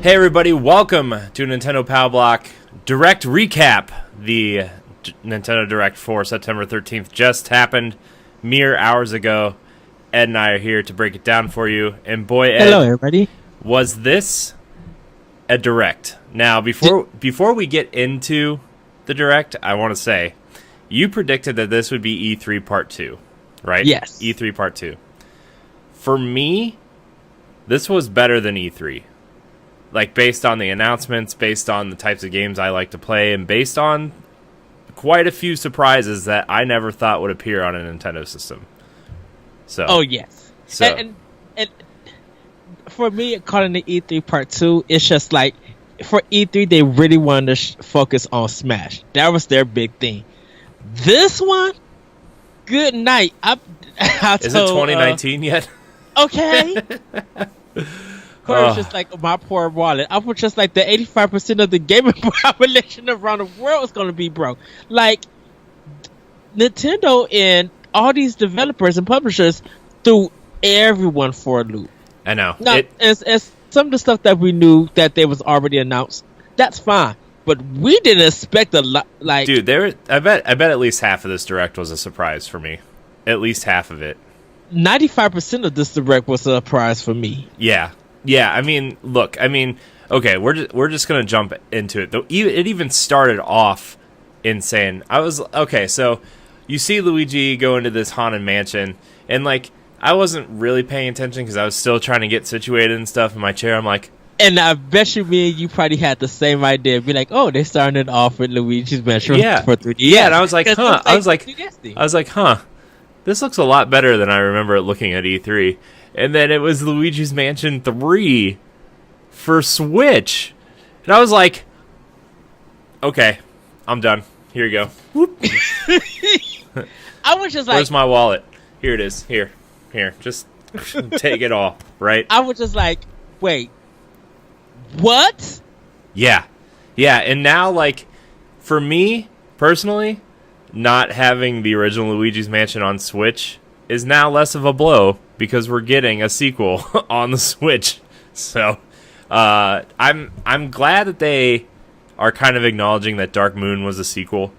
Hey everybody, welcome to Nintendo Pow Block Direct Recap. The Nintendo Direct for September 13th just happened mere hours ago. Ed and I are here to break it down for you. And boy, Ed, hello everybody. Was this a Direct? Now, before we get into the Direct, I want to say, you predicted that this would be E3 Part 2, right? Yes. E3 Part 2. For me, this was better than E3. Like, based on the announcements, based on the types of games I like to play, and based on quite a few surprises that I never thought would appear on a Nintendo system. So, oh, yes. So, and for me, calling it E3 Part 2, it's just like, for E3, they really wanted to focus on Smash. That was their big thing. This one, good night. Is it 2019 yet? Okay. It's just like my poor wallet. I was just like the 85% of the gaming population around the world is going to be broke. Like, Nintendo and all these developers and publishers threw everyone for a loop. I know. Now, as some of the stuff that we knew that they was already announced, that's fine. But we didn't expect a lot. Like, dude, I bet at least half of this Direct was a surprise for me. At least half of it. 95% of this Direct was a surprise for me. Yeah. Yeah, I mean, look, okay, we're just going to jump into it. Though it even started off in saying, so you see Luigi go into this haunted mansion, and, like, I wasn't really paying attention because I was still trying to get situated and stuff in my chair. I'm like... And I bet me and you probably had the same idea. Be like, oh, they're starting it off with Luigi's Mansion for 3DS. Yeah, and I was like, huh. I was like, huh. This looks a lot better than I remember it looking at E3. And then it was Luigi's Mansion 3 for Switch. And I was like, okay, I'm done. Here you go. Whoop. I was just like... Where's my wallet? Here it is. Here. Just take it all, right? I was just like, wait, what? Yeah. Yeah, and now, like, for me, personally, not having the original Luigi's Mansion on Switch is now less of a blow because we're getting a sequel on the Switch. So, I'm glad that they are kind of acknowledging that Dark Moon was a sequel.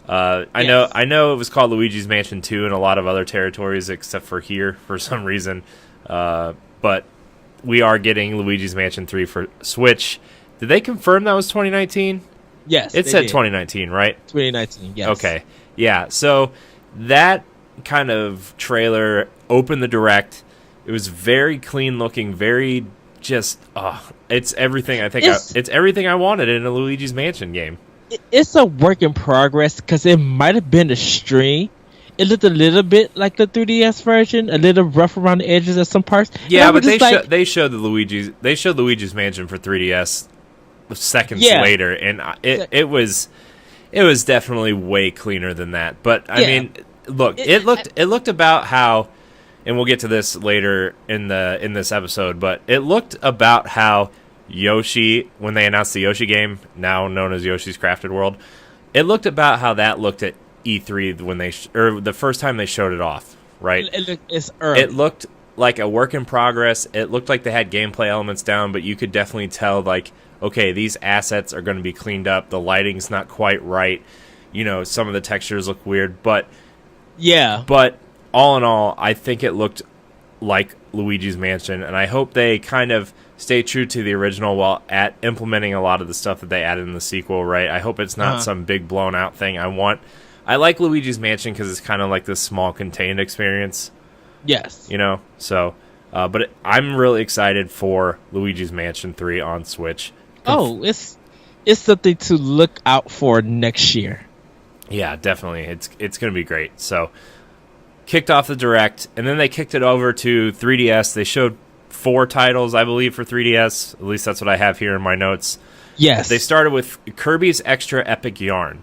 I know it was called Luigi's Mansion 2 in a lot of other territories except for here for some reason. But we are getting Luigi's Mansion 3 for Switch. Did they confirm that was 2019? Yes. It said 2019, right? 2019, yes. Okay. Yeah, so that kind of trailer opened the Direct. It was very clean looking, very just it's everything it's everything I wanted in a Luigi's Mansion game. It's a work in progress because it might have been a stream. It looked a little bit like the 3DS version, a little rough around the edges at some parts. Yeah, but they showed Luigi's Mansion for 3DS seconds later, and it was definitely way cleaner than that. But I mean, look, it looked about how, and we'll get to this later in this episode, but it looked about how Yoshi, when they announced the Yoshi game, now known as Yoshi's Crafted World, it looked about how that looked at E3 when the first time they showed it off, right? It's early. It looked like a work in progress. It looked like they had gameplay elements down, but you could definitely tell, like, okay, these assets are going to be cleaned up. The lighting's not quite right. You know, some of the textures look weird, but all in all, I think it looked like Luigi's Mansion, and I hope they kind of stay true to the original while implementing a lot of the stuff that they added in the sequel, right? I hope it's not some big blown out thing. I like Luigi's Mansion because it's kind of like this small contained experience. Yes. You know? So, but I'm really excited for Luigi's Mansion 3 on Switch. It's something to look out for next year. Yeah, definitely. It's going to be great. So, kicked off the Direct, and then they kicked it over to 3DS. They showed 4 titles, I believe, for 3DS. At least that's what I have here in my notes. Yes. They started with Kirby's Extra Epic Yarn,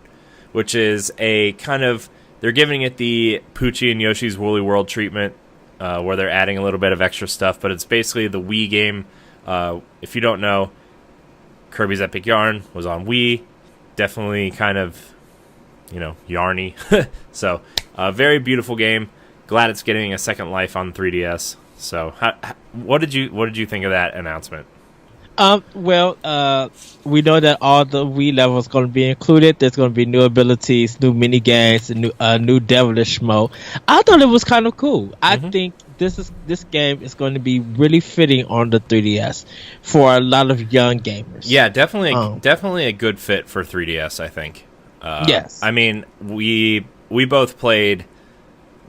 which is a kind of... They're giving it the Poochie and Yoshi's Woolly World treatment, where they're adding a little bit of extra stuff, but it's basically the Wii game. If you don't know, Kirby's Epic Yarn was on Wii. Definitely kind of, yarny. So, very beautiful game. Glad it's getting a second life on 3DS. So, what did you think of that announcement? We know that all the Wii levels going to be included. There's going to be new abilities, new mini games, and new devilish mode. I thought it was kind of cool. I think this game is going to be really fitting on the 3DS for a lot of young gamers. Yeah, definitely a good fit for 3DS. I think. Yes. I mean, we both played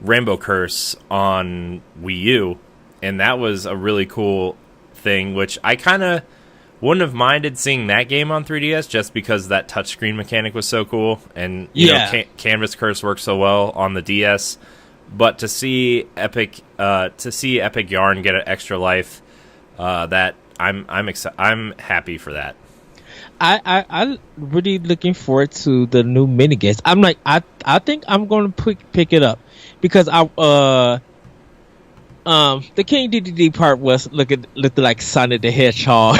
Rainbow Curse on Wii U, and that was a really cool thing, which I kind of wouldn't have minded seeing that game on 3DS just because that touchscreen mechanic was so cool, and you know, Canvas Curse works so well on the DS. But to see Epic Yarn get an extra life, that I'm happy for that. I'm really looking forward to the new minigames. I'm like, I think I'm going to pick it up because the King DDD part looked like Sonic the Hedgehog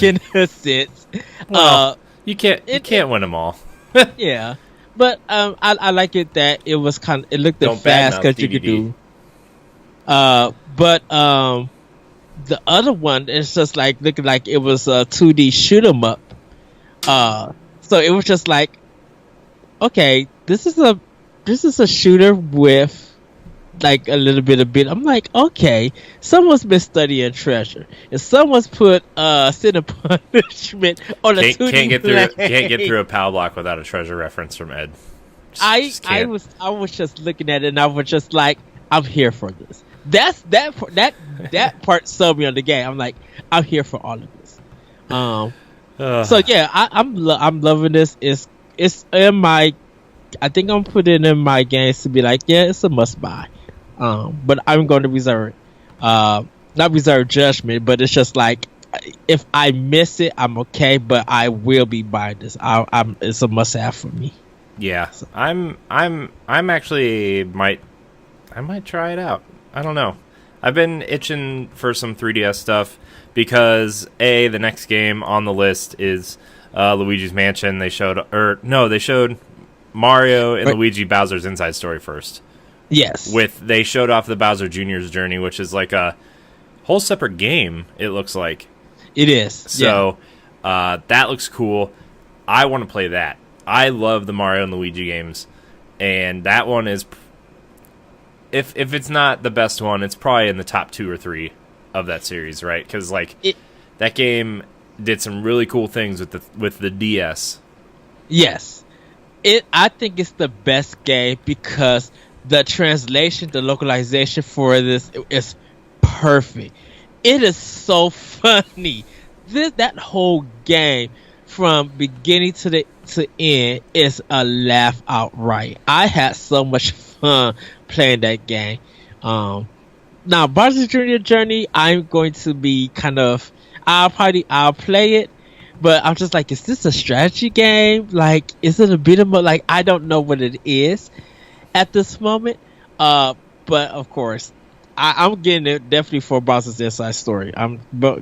in a sense. Well, you can't win them all. Yeah, but I like it that it was it looked fast because you could do. But the other one is just like looking like it was a 2D shoot 'em up. So it was just like, okay, this is a shooter with like a little bit of bit. I'm like, okay, someone's been studying Treasure, and someone's put Sin and Punishment on a 2D. Can't get through a PAL block without a Treasure reference from Ed. I was just looking at it, and I was just like, I'm here for this. That part sold me on the game. I'm like, I'm here for all of this. So yeah, I'm loving this. It's in my. I think I'm putting in my games to be like, yeah, it's a must buy. But I'm going to reserve, not reserve judgment, but it's just like, if I miss it, I'm okay, but I will be buying this. It's a must have for me. Yeah, so. I'm actually I might try it out. I don't know. I've been itching for some 3DS stuff because the next game on the list is Luigi's Mansion. They showed Mario and Luigi Bowser's Inside Story first. Yes. They showed off the Bowser Jr.'s Journey, which is like a whole separate game, it looks like. It is. So, that looks cool. I want to play that. I love the Mario and Luigi games. And that one is... If it's not the best one, it's probably in the top 2 or 3 of that series, right? Because, that game did some really cool things with the DS. Yes. I think it's the best game because the translation, the localization for this is perfect. It is so funny. That whole game from beginning to end is a laugh outright. I had so much fun playing that game. Now Bowser's Jr. Journey, I'm going to be I'll play it. But I'm just like, is this a strategy game? Like, is it a beat 'em up? Like, I don't know what it is at this moment. But of course, I'm getting it definitely for Bowser's Inside Story. I'm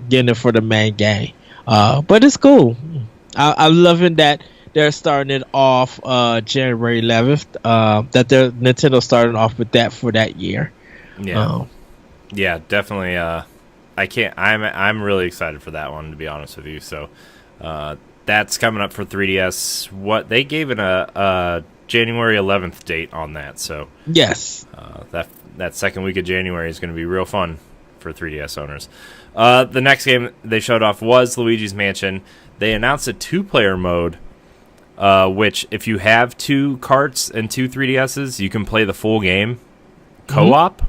getting it for the main game. But it's cool. I'm loving that they're starting it off January 11th. That Nintendo starting off with that for that year. Yeah, yeah, definitely. I'm really excited for that one, to be honest with you. So. That's coming up for 3DS. What they gave it a January 11th date on that, so yes, that second week of January is going to be real fun for 3DS owners. The next game they showed off was Luigi's Mansion. They announced a 2-player mode, which if you have 2 carts and 2 3DSs, you can play the full game co-op,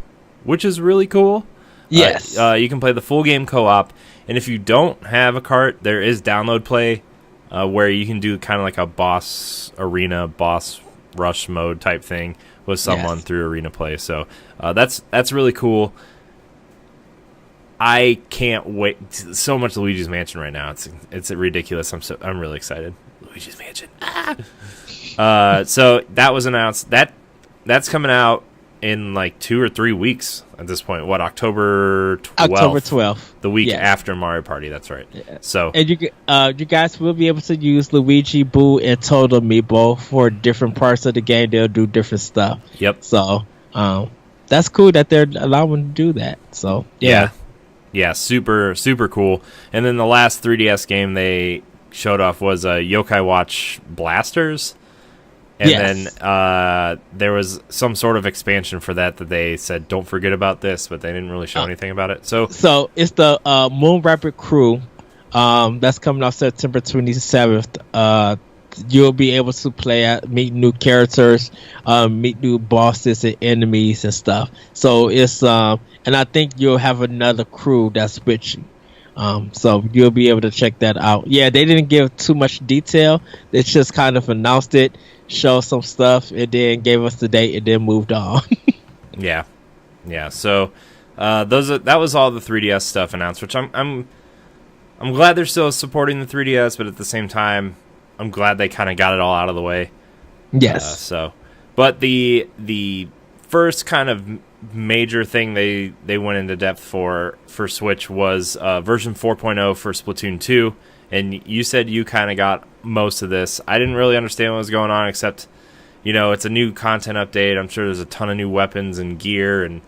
which is really cool. Yes, you can play the full game co-op. And if you don't have a cart, there is download play, where you can do kind of like a boss rush mode type thing with someone through arena play. So that's really cool. I can't wait. So much Luigi's Mansion right now. It's ridiculous. I'm really excited. Luigi's Mansion. So that was announced. That's coming out in like 2 or 3 weeks at this point. What, October 12th? October 12th. The week after Mario Party, that's right. Yeah. So, and you guys will be able to use Luigi, Boo, and Total Meatball for different parts of the game. They'll do different stuff. Yep. So, that's cool that they're allowing to do that. So, yeah. Yeah, super, super cool. And then the last 3DS game they showed off was Yokai Watch Blasters. And then there was some sort of expansion for that they said, don't forget about this, but they didn't really show anything about it. So it's the Moon Rapid Crew that's coming out September 27th. You'll be able to meet new characters, meet new bosses and enemies and stuff. So it's and I think you'll have another crew that's with you. So you'll be able to check that out. Yeah, they didn't give too much detail. They just kind of announced it, showed some stuff, and then gave us the date, and then moved on. Yeah. So that was all the 3DS stuff announced, which I'm glad they're still supporting the 3DS, but at the same time, I'm glad they kind of got it all out of the way. Yes. But the first kind of major thing they went into depth for Switch was version 4.0 for Splatoon 2, and you said you kind of got most of this. I didn't really understand what was going on, except, it's a new content update. I'm sure there's a ton of new weapons and gear and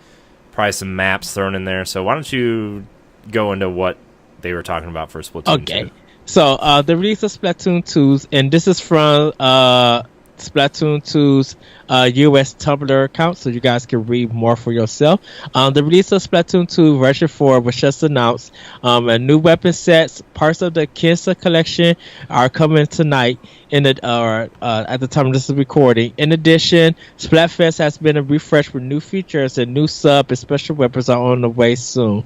probably some maps thrown in there. So why don't you go into what they were talking about for Splatoon 2? Okay. So the release of Splatoon 2's, and this is from Splatoon 2's US Tumblr account, so you guys can read more for yourself. The release of Splatoon 2 version 4 was just announced. A new weapon sets, parts of the Kinsa collection are coming tonight at the time of this recording. In addition, Splatfest has been refreshed with new features, and new sub and special weapons are on the way soon.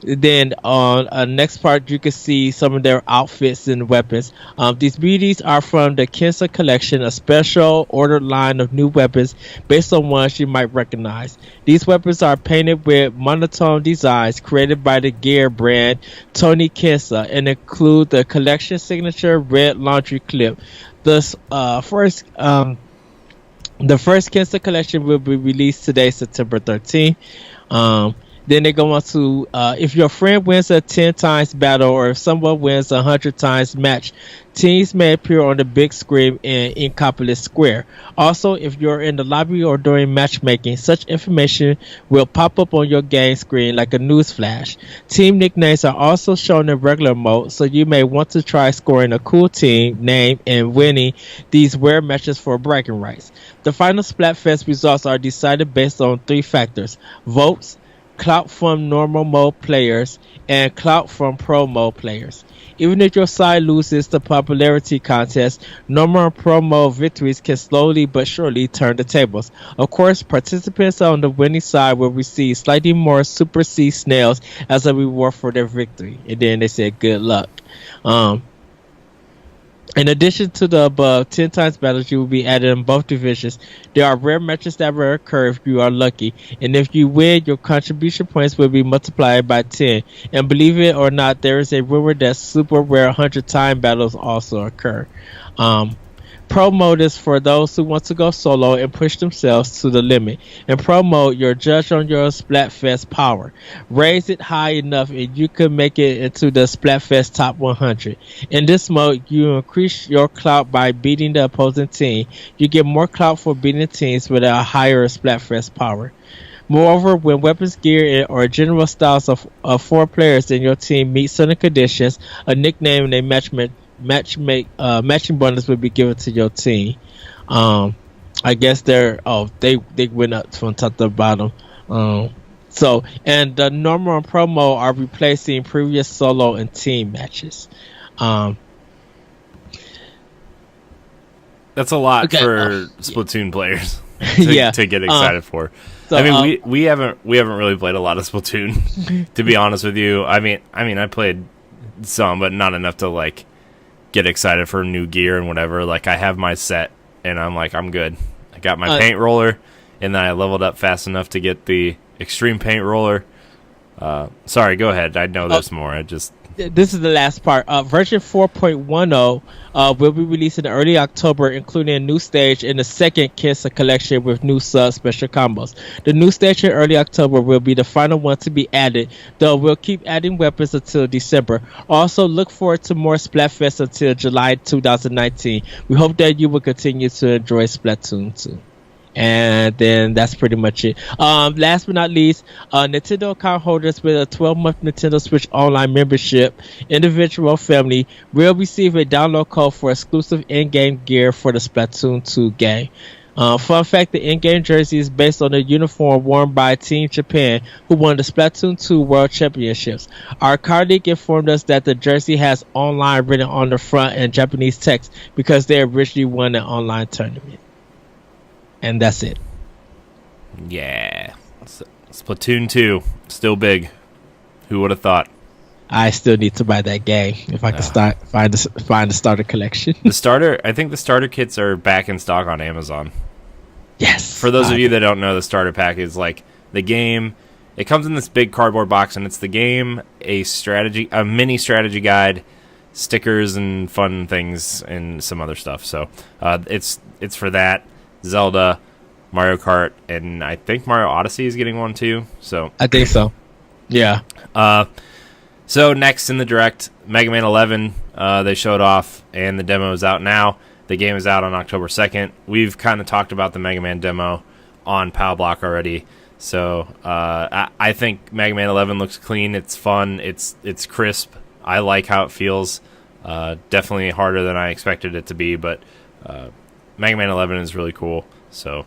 Then on next part, you can see some of their outfits and weapons. These beauties are from the Kinsa collection, a special ordered line of new weapons based on ones you might recognize. These weapons are painted with monotone designs created by the gear brand Tony Kinsa and include the collection signature red laundry clip. The first Kinsa collection will be released today, September 13th. Then they go on to, if your friend wins a 10 times battle or if someone wins a 100 times match, teams may appear on the big screen in Inkopolis Square. Also, if you're in the lobby or during matchmaking, such information will pop up on your game screen like a news flash. Team nicknames are also shown in regular mode, so you may want to try scoring a cool team name and winning these rare matches for bragging rights. The final Splatfest results are decided based on 3 factors: votes, clout from normal mode players, and clout from pro mode players. Even if your side loses the popularity contest, normal and pro mode victories can slowly but surely turn the tables. Of course, participants on the winning side will receive slightly more Super C snails as a reward for their victory. And then they said good luck. In addition to the above 10 times battles, you will be added in both divisions. There are rare matches that will occur if you are lucky, and if you win, your contribution points will be multiplied by 10. And believe it or not, there is a rumor that super rare 100 time battles also occur. Pro mode is for those who want to go solo and push themselves to the limit. In pro mode, you're judged on your Splatfest power. Raise it high enough and you can make it into the Splatfest top 100. In this mode, you increase your clout by beating the opposing team. You get more clout for beating teams with a higher Splatfest power. Moreover, when weapons, gear, or general styles of 4 players in your team meet certain conditions, a nickname and a matching bonus will be given to your team. I guess they went up from top to bottom. And the normal and pro mode are replacing previous solo and team matches. That's a lot for Splatoon players to get excited for. So, I mean, we haven't really played a lot of Splatoon, to be honest with you. I mean, I played some, but not enough to get excited for new gear and whatever. I have my set, and I'm I'm good. I got my paint roller, and then I leveled up fast enough to get the extreme paint roller. Sorry, go ahead. I know there's more. This is the last part. Version 4.10 will be released in early October, including a new stage in the second Kinsa collection with new special combos. The new stage in early October will be the final one to be added, though we'll keep adding weapons until December. Also, look forward to more Splatfest until July 2019. We hope that you will continue to enjoy Splatoon 2. And then that's pretty much it. Last but not least, Nintendo account holders with a 12-month Nintendo Switch Online membership, individual family, will receive a download code for exclusive in-game gear for the Splatoon 2 game. Fun fact, the in-game jersey is based on the uniform worn by Team Japan, who won the Splatoon 2 World Championships. Our colleague informed us that the jersey has online written on the front in Japanese text because they originally won an online tournament. And that's it. Yeah. Splatoon 2, still big. Who would have thought? I still need to buy that game if I can find the starter collection. I think the starter kits are back in stock on Amazon. Yes. For those of you that don't know, the starter pack is like the game. It comes in this big cardboard box, and it's the game, a mini strategy guide, stickers and fun things, and some other stuff. So it's for that. Zelda, Mario Kart, and I think Mario Odyssey is getting one too. So I think so. Yeah. So next in the Direct, Mega Man 11, they showed off, and the demo is out now. The game is out on October 2nd. We've kind of talked about the Mega Man demo on Pow Block already. So I think Mega Man 11 looks clean. It's fun. It's crisp. I like how it feels. Definitely harder than I expected it to be, but Mega Man 11 is really cool. So,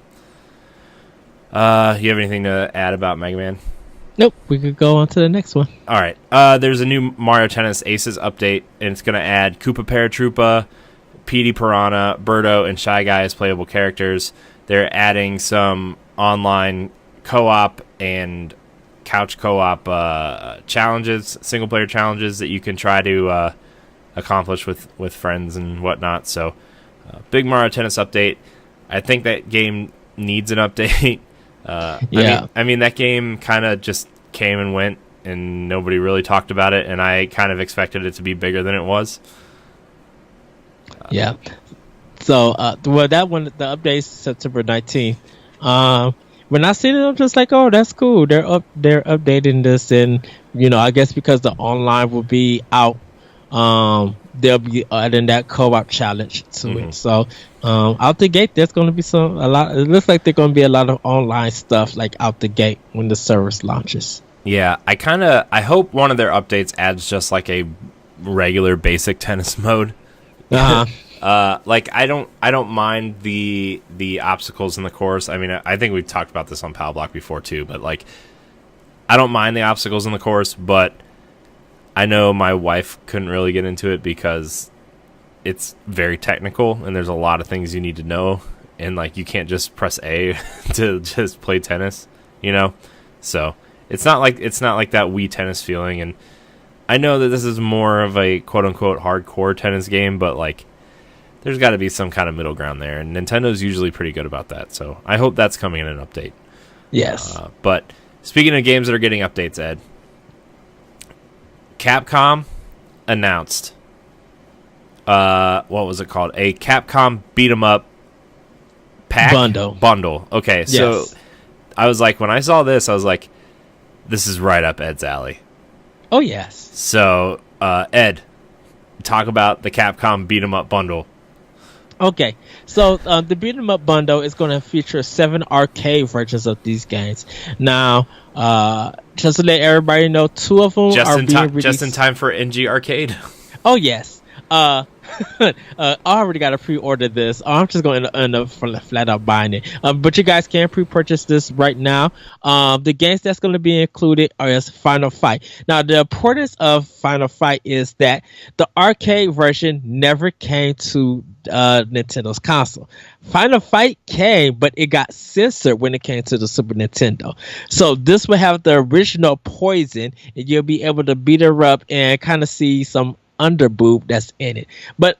you have anything to add about Mega Man? Nope. We could go on to the next one. All right. There's a new Mario Tennis Aces update, and it's going to add Koopa Paratroopa, Petey Piranha, Birdo, and Shy Guy as playable characters. They're adding some online co-op and couch co-op challenges, single-player challenges that you can try to accomplish with friends and whatnot. So, big Mario Tennis update. I think that game needs an update. Yeah. I mean, that game kind of just came and went, and nobody really talked about it, and I kind of expected it to be bigger than it was. Yeah. So, that one, the update is September 19th. When I seen it, I'm just like, oh, that's cool. They're updating this, and I guess because the online will be out, they'll be adding that co-op challenge to it. So, out the gate, there's going to be a lot. It looks like there's going to be a lot of online stuff like out the gate when the service launches. Yeah, I hope one of their updates adds just like a regular basic tennis mode. Like I don't mind the obstacles in the course. I mean, I think we've talked about this on Pow Block before too, but like I don't mind the obstacles in the course, but I know my wife couldn't really get into it because it's very technical and there's a lot of things you need to know, and like you can't just press A to just play tennis, So it's not like that Wii Tennis feeling, and I know that this is more of a quote unquote hardcore tennis game, but like there's got to be some kind of middle ground there, and Nintendo's usually pretty good about that. So I hope that's coming in an update. Yes. But speaking of games that are getting updates, Ed, Capcom announced what was it called? A Capcom beat 'em up pack bundle. Okay, yes. So I was like, when I saw this, I was like, this is right up Ed's alley. Oh yes. So Ed, talk about the Capcom beat 'em up bundle. Okay, so the beat 'em up bundle is going to feature 7 arcade versions of these games. Now, just to let everybody know, 2 of them are being released just in time for NG Arcade. Oh yes. I already got to pre-order this. I'm just going to end up flat out buying it. But you guys can pre-purchase this right now. The games that's going to be included are Final Fight. Now, the importance of Final Fight is that the arcade version never came to Nintendo's console. Final Fight came, but it got censored when it came to the Super Nintendo. So this will have the original Poison, and you'll be able to beat her up and kind of see some underboob that's in it, but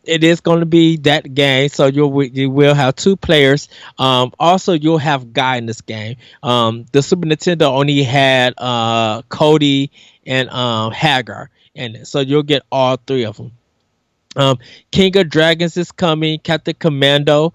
it is going to be that game, so you will have 2 players. Also, you'll have Guy in this game. The Super Nintendo only had Cody and Hagar in it, so you'll get all 3 of them. King of Dragons is coming. Captain Commando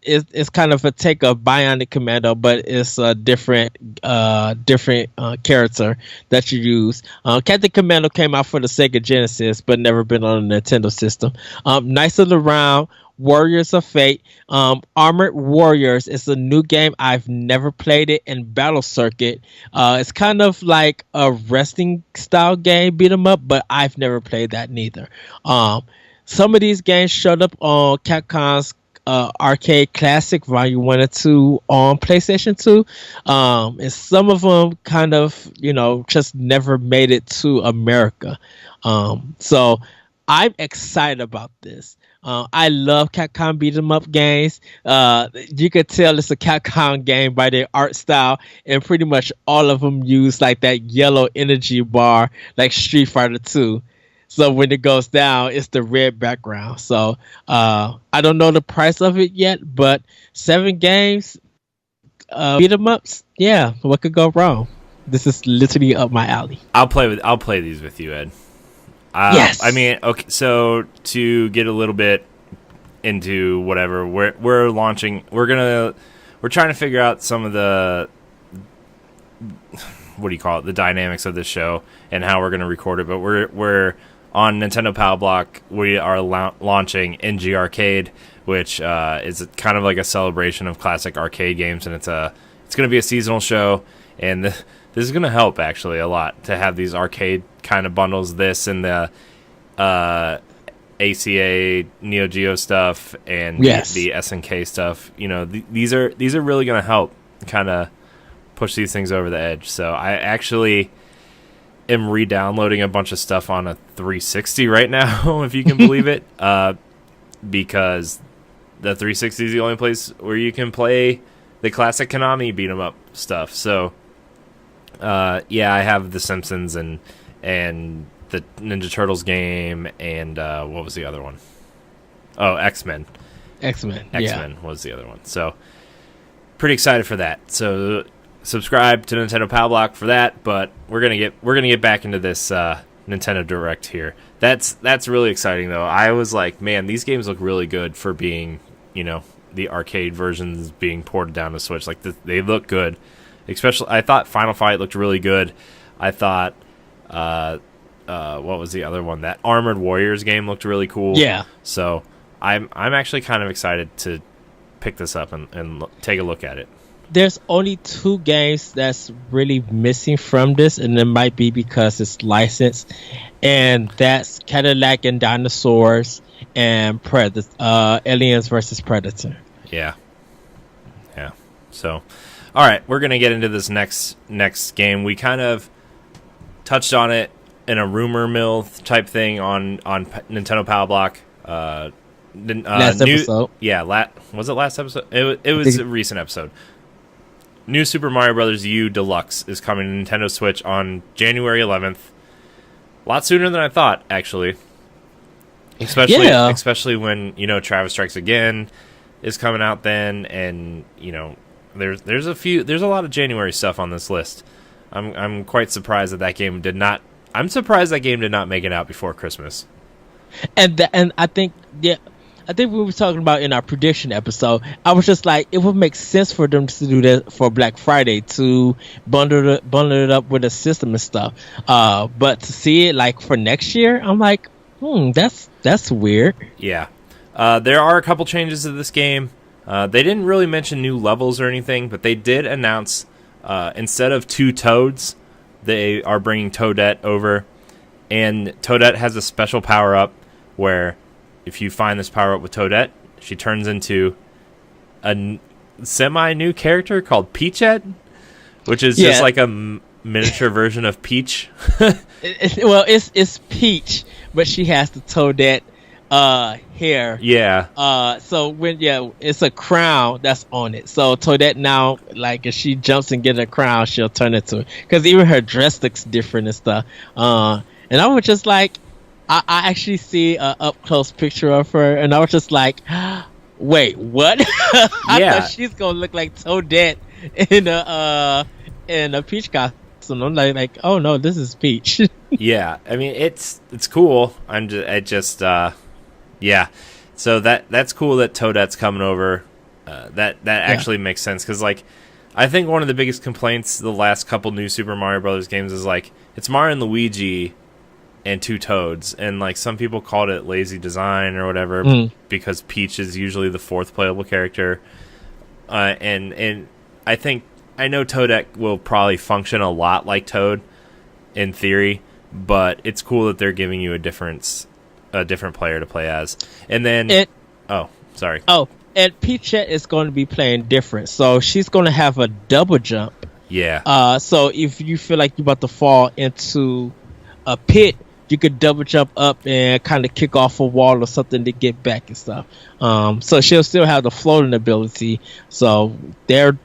is kind of a take of Bionic Commando, but it's a different character that you use. Captain Commando came out for the Sega Genesis, but never been on a Nintendo system. Knights of the Round Warriors of Fate. Armored Warriors is a new game. I've never played it in Battle Circuit. It's kind of like a wrestling style game, beat 'em up, but I've never played that neither. Some of these games showed up on Capcom's Arcade Classic Volume 1 and 2 on PlayStation 2. And some of them kind of, just never made it to America. So I'm excited about this. I love Capcom beat 'em up games. You could tell it's a Capcom game by their art style, and pretty much all of them use like that yellow energy bar, like Street Fighter 2. So when it goes down, it's the red background. So I don't know the price of it yet, but 7 games, beat 'em ups. Yeah, what could go wrong? This is literally up my alley. I'll play these with you, Ed. Yes. I mean, okay. So to get a little bit into whatever we're launching, we're trying to figure out some of the, what do you call it, the dynamics of this show and how we're gonna record it. But we're on Nintendo Power Block. We are launching NG Arcade, which is kind of like a celebration of classic arcade games, and it's going to be a seasonal show, and this is going to help actually a lot to have these arcade kind of bundles. This and the ACA Neo Geo stuff and Yes. the SNK stuff. These are really going to help kind of push these things over the edge. So I actually am re-downloading a bunch of stuff on a 360 right now, if you can believe it, because the 360 is the only place where you can play the classic Konami beat 'em up stuff. So yeah, I have The Simpsons and the Ninja Turtles game, and what was the other one? Oh, X-Men. X-Men Was the other one. So pretty excited for that. So subscribe to Nintendo Power Block for that, but we're gonna get back into this Nintendo Direct here. That's really exciting though. I was like, man, these games look really good for being, the arcade versions being ported down to Switch. Like they look good. Especially, I thought Final Fight looked really good. I thought, what was the other one? That Armored Warriors game looked really cool. Yeah. So I'm actually kind of excited to pick this up and take a look at it. There's only 2 games that's really missing from this, and it might be because it's licensed, and that's Cadillac and Dinosaurs and Aliens versus Predator. Yeah. So, all right, we're gonna get into this next game. We kind of touched on it in a rumor mill type thing on Nintendo Power Block. Last episode. Yeah, was it last episode? It was a recent episode. New Super Mario Bros. U Deluxe is coming to Nintendo Switch on January 11th. A lot sooner than I thought, actually. Especially when, Travis Strikes Again is coming out then, and, there's a lot of January stuff on this list. I'm quite surprised that game did not. I'm surprised that game did not make it out before Christmas. And I think we were talking about in our prediction episode. I was just like, it would make sense for them to do that for Black Friday, to bundle it up with a system and stuff. But to see it like for next year, I'm like, that's weird. Yeah, there are a couple changes to this game. They didn't really mention new levels or anything, but they did announce instead of 2 Toads, they are bringing Toadette over, and Toadette has a special power up where, if you find this power up with Toadette, she turns into a semi-new character called Peachette, which is just like a miniature version of Peach. It's Peach, but she has the Toadette hair. Yeah. So it's a crown that's on it. So Toadette now, like, if she jumps and gets a crown, she'll turn into it. Because even her dress looks different and stuff. And I was just like, I actually see an up close picture of her, and I was just like, wait, what? I thought she's gonna look like Toadette in a Peach costume. I'm like, oh no, this is Peach. Yeah, I mean it's cool. Yeah. So that's cool that Toadette's coming over. That actually makes sense, because like, I think one of the biggest complaints the last couple new Super Mario Brothers games is like, it's Mario and Luigi, and 2 Toads, and like some people called it lazy design or whatever because Peach is usually the 4th playable character, and I know Toadette will probably function a lot like Toad in theory, but it's cool that they're giving you a different player to play as. And then and Peachette is going to be playing different, so she's going to have a double jump. Yeah. So if you feel like you're about to fall into a pit, you could double jump up and kind of kick off a wall or something to get back and stuff. So she'll still have the floating ability. So they're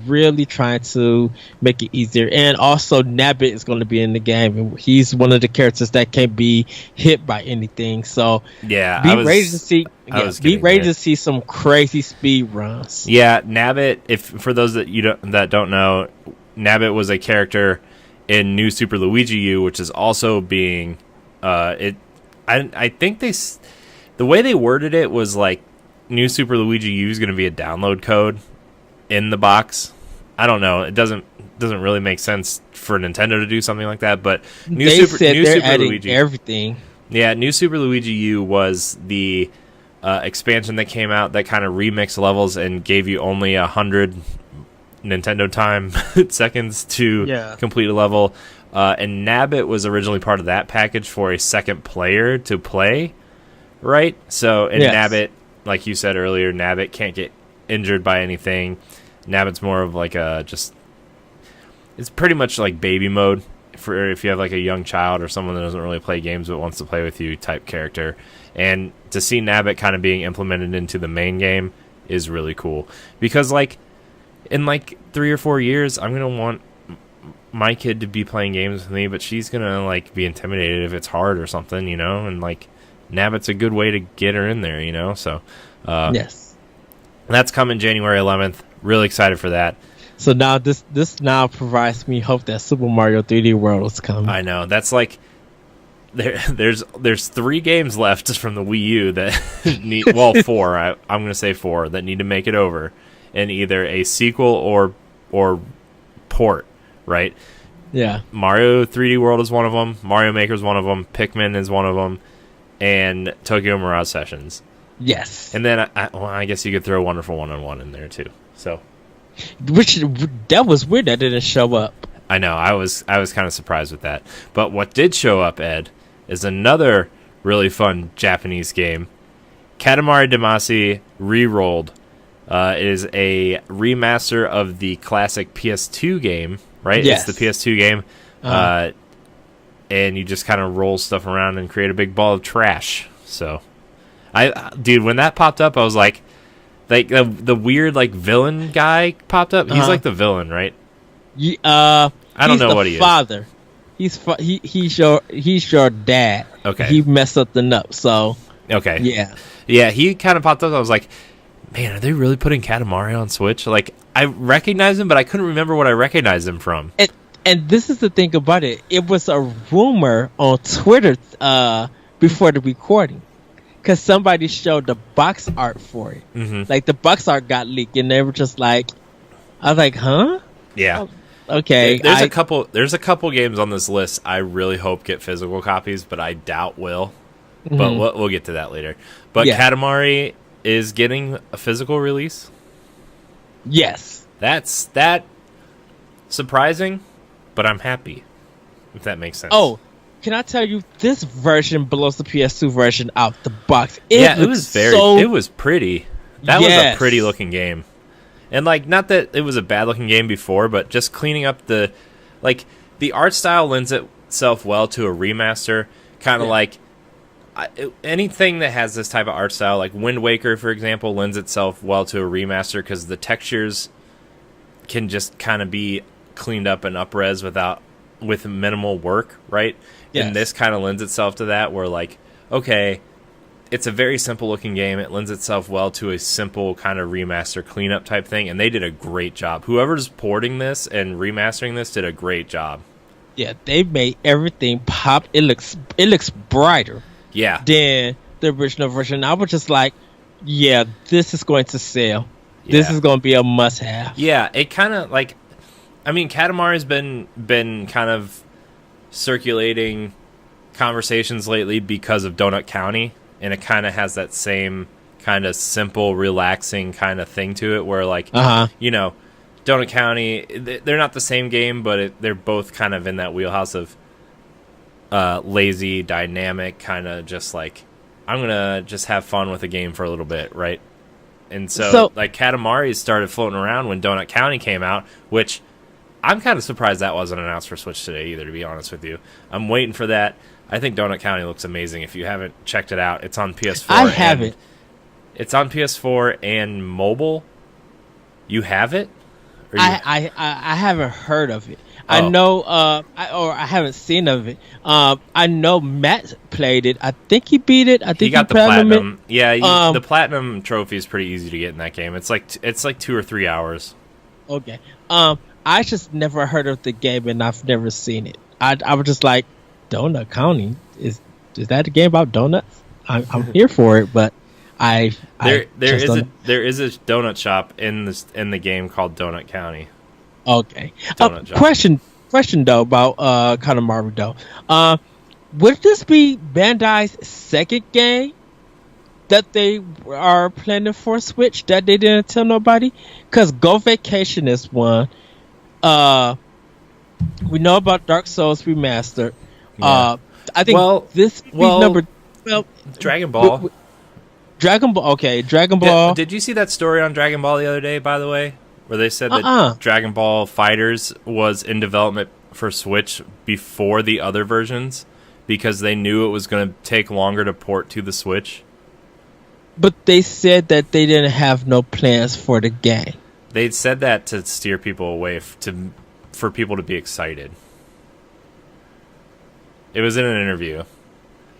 really trying to make it easier. And also Nabbit is going to be in the game, and he's one of the characters that can't be hit by anything. So yeah, be ready to see some crazy speed runs. Yeah, Nabbit. If for those that don't know, Nabbit was a character in New Super Luigi U, which is also being I think the way they worded it was like New Super Luigi U is going to be a download code in the box. I don't know. It doesn't really make sense for Nintendo to do something like that. But New Super Luigi, everything. Yeah, New Super Luigi U was the expansion that came out that kind of remixed levels and gave you only 100 Nintendo time seconds to complete a level. And Nabbit was originally part of that package for a second player to play, right? So, and Nabbit, like you said earlier, Nabbit can't get injured by anything. Nabbit's more of like it's pretty much like baby mode for if you have like a young child or someone that doesn't really play games but wants to play with you type character. And to see Nabbit kind of being implemented into the main game is really cool. Because like in like 3 or 4 years, I'm going to want my kid to be playing games with me, but she's gonna like be intimidated if it's hard or something, and like Nabbit's a good way to get her in there, so yes, that's coming January 11th. Really excited for that. So now this now provides me hope that Super Mario 3D World is coming. I know, that's like there's 3 games left from the Wii U that need 4 I'm gonna say 4 that need to make it over in either a sequel or port. Right? Yeah. Mario 3D World is one of them. Mario Maker is one of them. Pikmin is one of them. And Tokyo Mirage Sessions. Yes. And then, I guess you could throw Wonderful 101 in there, too. So, that was weird that didn't show up. I know. I was kind of surprised with that. But what did show up, Ed, is another really fun Japanese game. Katamari Damacy Rerolled. It is a remaster of the classic PS2 game. Right? Yes. It's the PS2 game. And you just kind of roll stuff around and create a big ball of trash. So, dude, when that popped up, I was like the weird like villain guy popped up. He's like the villain, right? I don't know what he father. Is. He's your dad. Okay. He messed something up. So. Okay. Yeah. He kind of popped up. I was like, man, are they really putting Katamari on Switch? Like, I recognize him, but I couldn't remember what I recognized him from. And this is the thing about it. It was a rumor on Twitter before the recording. Because somebody showed the box art for it. Mm-hmm. Like, the box art got leaked, and they were just like... I was like, huh? Yeah. Oh, okay. There's a couple games on this list I really hope get physical copies, but I doubt will. Mm-hmm. But we'll get to that later. But Katamari is getting a physical release. Yes. That's surprising, but I'm happy, if that makes sense. Oh, can I tell you, this version blows the PS2 version out the box. It was pretty. That was a pretty looking game. And like, not that it was a bad looking game before, but just cleaning up the art style lends itself well to a remaster, kind of like anything that has this type of art style, like Wind Waker, for example, lends itself well to a remaster because the textures can just kind of be cleaned up and up-res with minimal work, right? Yes. And this kind of lends itself to that, where like, okay, it's a very simple-looking game. It lends itself well to a simple kind of remaster cleanup type thing, and they did a great job. Whoever's porting this and remastering this did a great job. Yeah, they made everything pop. It looks brighter. Yeah. Than the original version. I was just like, yeah, this is going to sell. Yeah. This is going to be a must-have. Yeah, it kind of like, I mean, Katamari's been kind of circulating conversations lately because of Donut County, and it kind of has that same kind of simple, relaxing kind of thing to it, where like, you know, Donut County, they're not the same game, but they're both kind of in that wheelhouse of lazy, dynamic, kind of just like, I'm gonna just have fun with a game for a little bit, right? And so like Katamari started floating around when Donut County came out, which I'm kind of surprised that wasn't announced for Switch today either, to be honest with you. I'm waiting for that. I think Donut County looks amazing. If you haven't checked it out, it's on PS4. I haven't. It's on PS4 and mobile. You have it? I haven't heard of it. Oh. I know, I haven't seen of it. I know Matt played it. I think he beat it. I think he got the platinum platinum. Yeah, the platinum trophy is pretty easy to get in that game. It's like 2 or 3 hours. Okay. I just never heard of the game and I've never seen it. I was just like, Donut County, is that a game about donuts? I'm here for it, but there is a donut shop in the game called Donut County. Okay. Question though about Katamari though. Would this be Bandai's second game that they are planning for Switch that they didn't tell nobody? Because Go Vacation is one. We know about Dark Souls Remastered. Yeah. I think this would be number 12. Dragon Ball. Dragon Ball. Okay, Dragon Ball. Did you see that story on Dragon Ball the other day, by the way? Where they said that Dragon Ball Fighters was in development for Switch before the other versions because they knew it was going to take longer to port to the Switch. But they said that they didn't have no plans for the game. They said that to steer people away, for people to be excited. It was in an interview.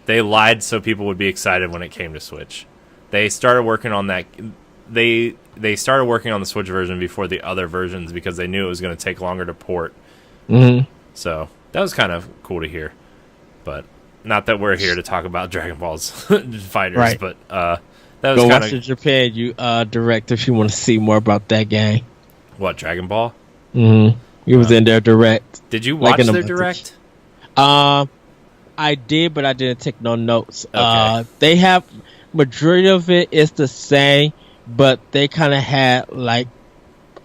They lied so people would be excited when it came to Switch. They started working on that. They started working on the Switch version before the other versions because they knew it was going to take longer to port. Mm-hmm. So that was kind of cool to hear. But not that we're here to talk about Dragon Ball's Fighters, right. But that was Go kind watch the Japan direct if you want to see more about that game. What, Dragon Ball? Mm-hmm. It was in their direct. Did you watch their direct? I did, but I didn't take no notes. Okay. They have majority of it is the same, but they kind of had like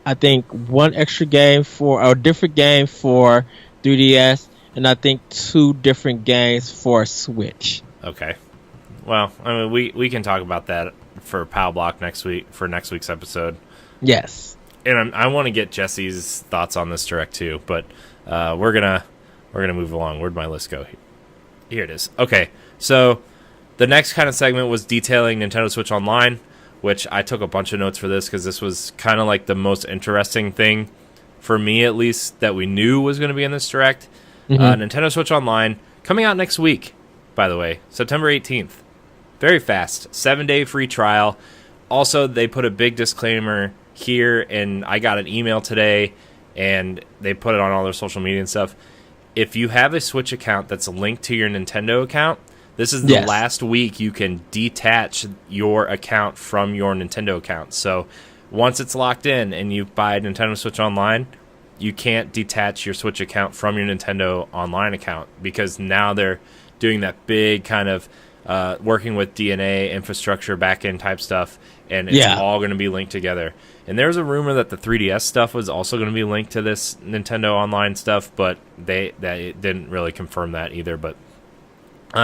I think one extra game for a different game for 3DS, and I think 2 different games for Switch. Okay. Well, I mean, we can talk about that for Pow Block next week for next week's episode. Yes. And I want to get Jesse's thoughts on this direct too, but we're gonna move along. Where'd my list go? Here it is. Okay, so the next kind of segment was detailing Nintendo Switch Online, which I took a bunch of notes for this because this was kind of like the most interesting thing for me, at least, that we knew was going to be in this direct. Mm-hmm. Nintendo Switch Online coming out next week, by the way, September 18th. Very fast, 7-day free trial. Also, they put a big disclaimer here, and I got an email today, and they put it on all their social media and stuff. If you have a Switch account that's linked to your Nintendo account, this is the last week you can detach your account from your Nintendo account. So once it's locked in and you buy Nintendo Switch Online, you can't detach your Switch account from your Nintendo Online account because now they're doing that big kind of working with DNA, infrastructure, backend type stuff, and it's all going to be linked together. And there's a rumor that the 3DS stuff was also going to be linked to this Nintendo Online stuff, but they didn't really confirm that either. But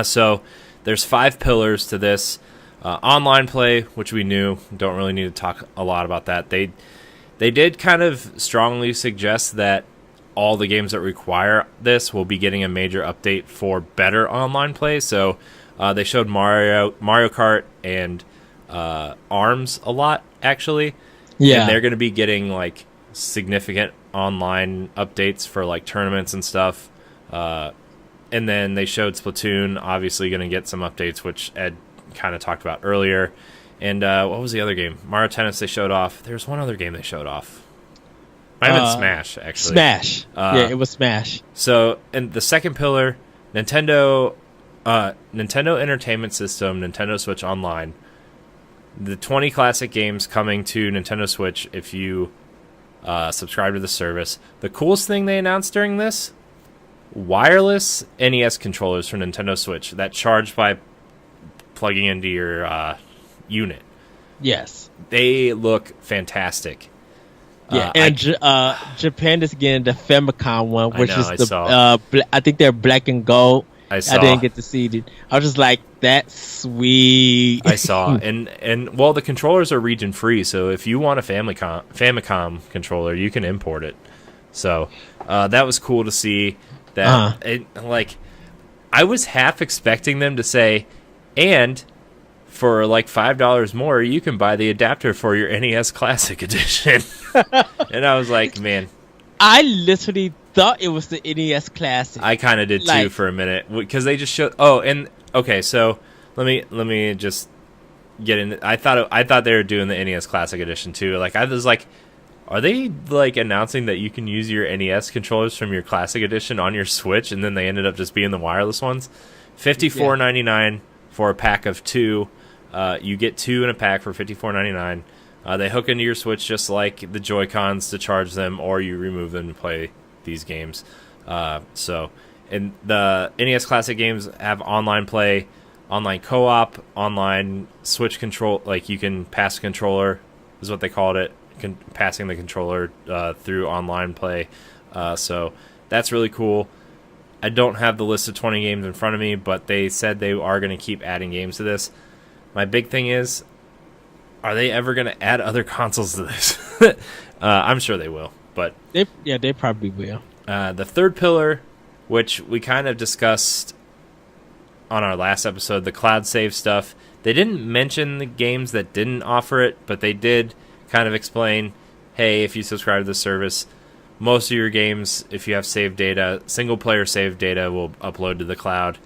so there's 5 pillars to this. Online play, which we knew, don't really need to talk a lot about that. They did kind of strongly suggest that all the games that require this will be getting a major update for better online play. So they showed Mario Kart and ARMS a lot, actually. Yeah, and they're going to be getting like significant online updates for like tournaments and stuff. And then they showed Splatoon, obviously going to get some updates, which Ed kind of talked about earlier. And what was the other game? Mario Tennis they showed off. There's one other game they showed off. Might have been Smash, actually. Smash. Yeah, it was Smash. So, and the second pillar, Nintendo Entertainment System, Nintendo Switch Online. The 20 classic games coming to Nintendo Switch if you subscribe to the service. The coolest thing they announced during this wireless NES controllers for Nintendo Switch that charge by plugging into your unit. Yes. They look fantastic. Yeah, Japan is getting the Famicom one, which I is saw. I think they're black and gold. I saw. I didn't get to see it. I was just like, that's sweet. I saw, and well, the controllers are region free, so if you want a Famicom controller, you can import it. So that was cool to see. That I was half expecting them to say, and for like $5 more, you can buy the adapter for your NES Classic Edition. And I was like, man, I literally thought it was the NES Classic. I kind of did too for a minute because they just showed. Oh, and okay, so let me just get in. I thought they were doing the NES Classic Edition too. Like I was like, are they like announcing that you can use your NES controllers from your Classic Edition on your Switch, and then they ended up just being the wireless ones? $54.99 for a pack of 2. You get 2 in a pack for $54.99. They hook into your Switch just like the Joy-Cons to charge them, or you remove them to play these games. And the NES Classic games have online play, online co-op, online Switch control. Like you can pass the controller, is what they called it, passing the controller through online play. So that's really cool. I don't have the list of 20 games in front of me, but they said they are going to keep adding games to this. My big thing is, are they ever going to add other consoles to this? I'm sure they will, but they probably will. The third pillar, which we kind of discussed on our last episode, the cloud save stuff. They didn't mention the games that didn't offer it, but they did kind of explain, hey, if you subscribe to the service, most of your games, if you have saved data, single-player saved data will upload to the cloud.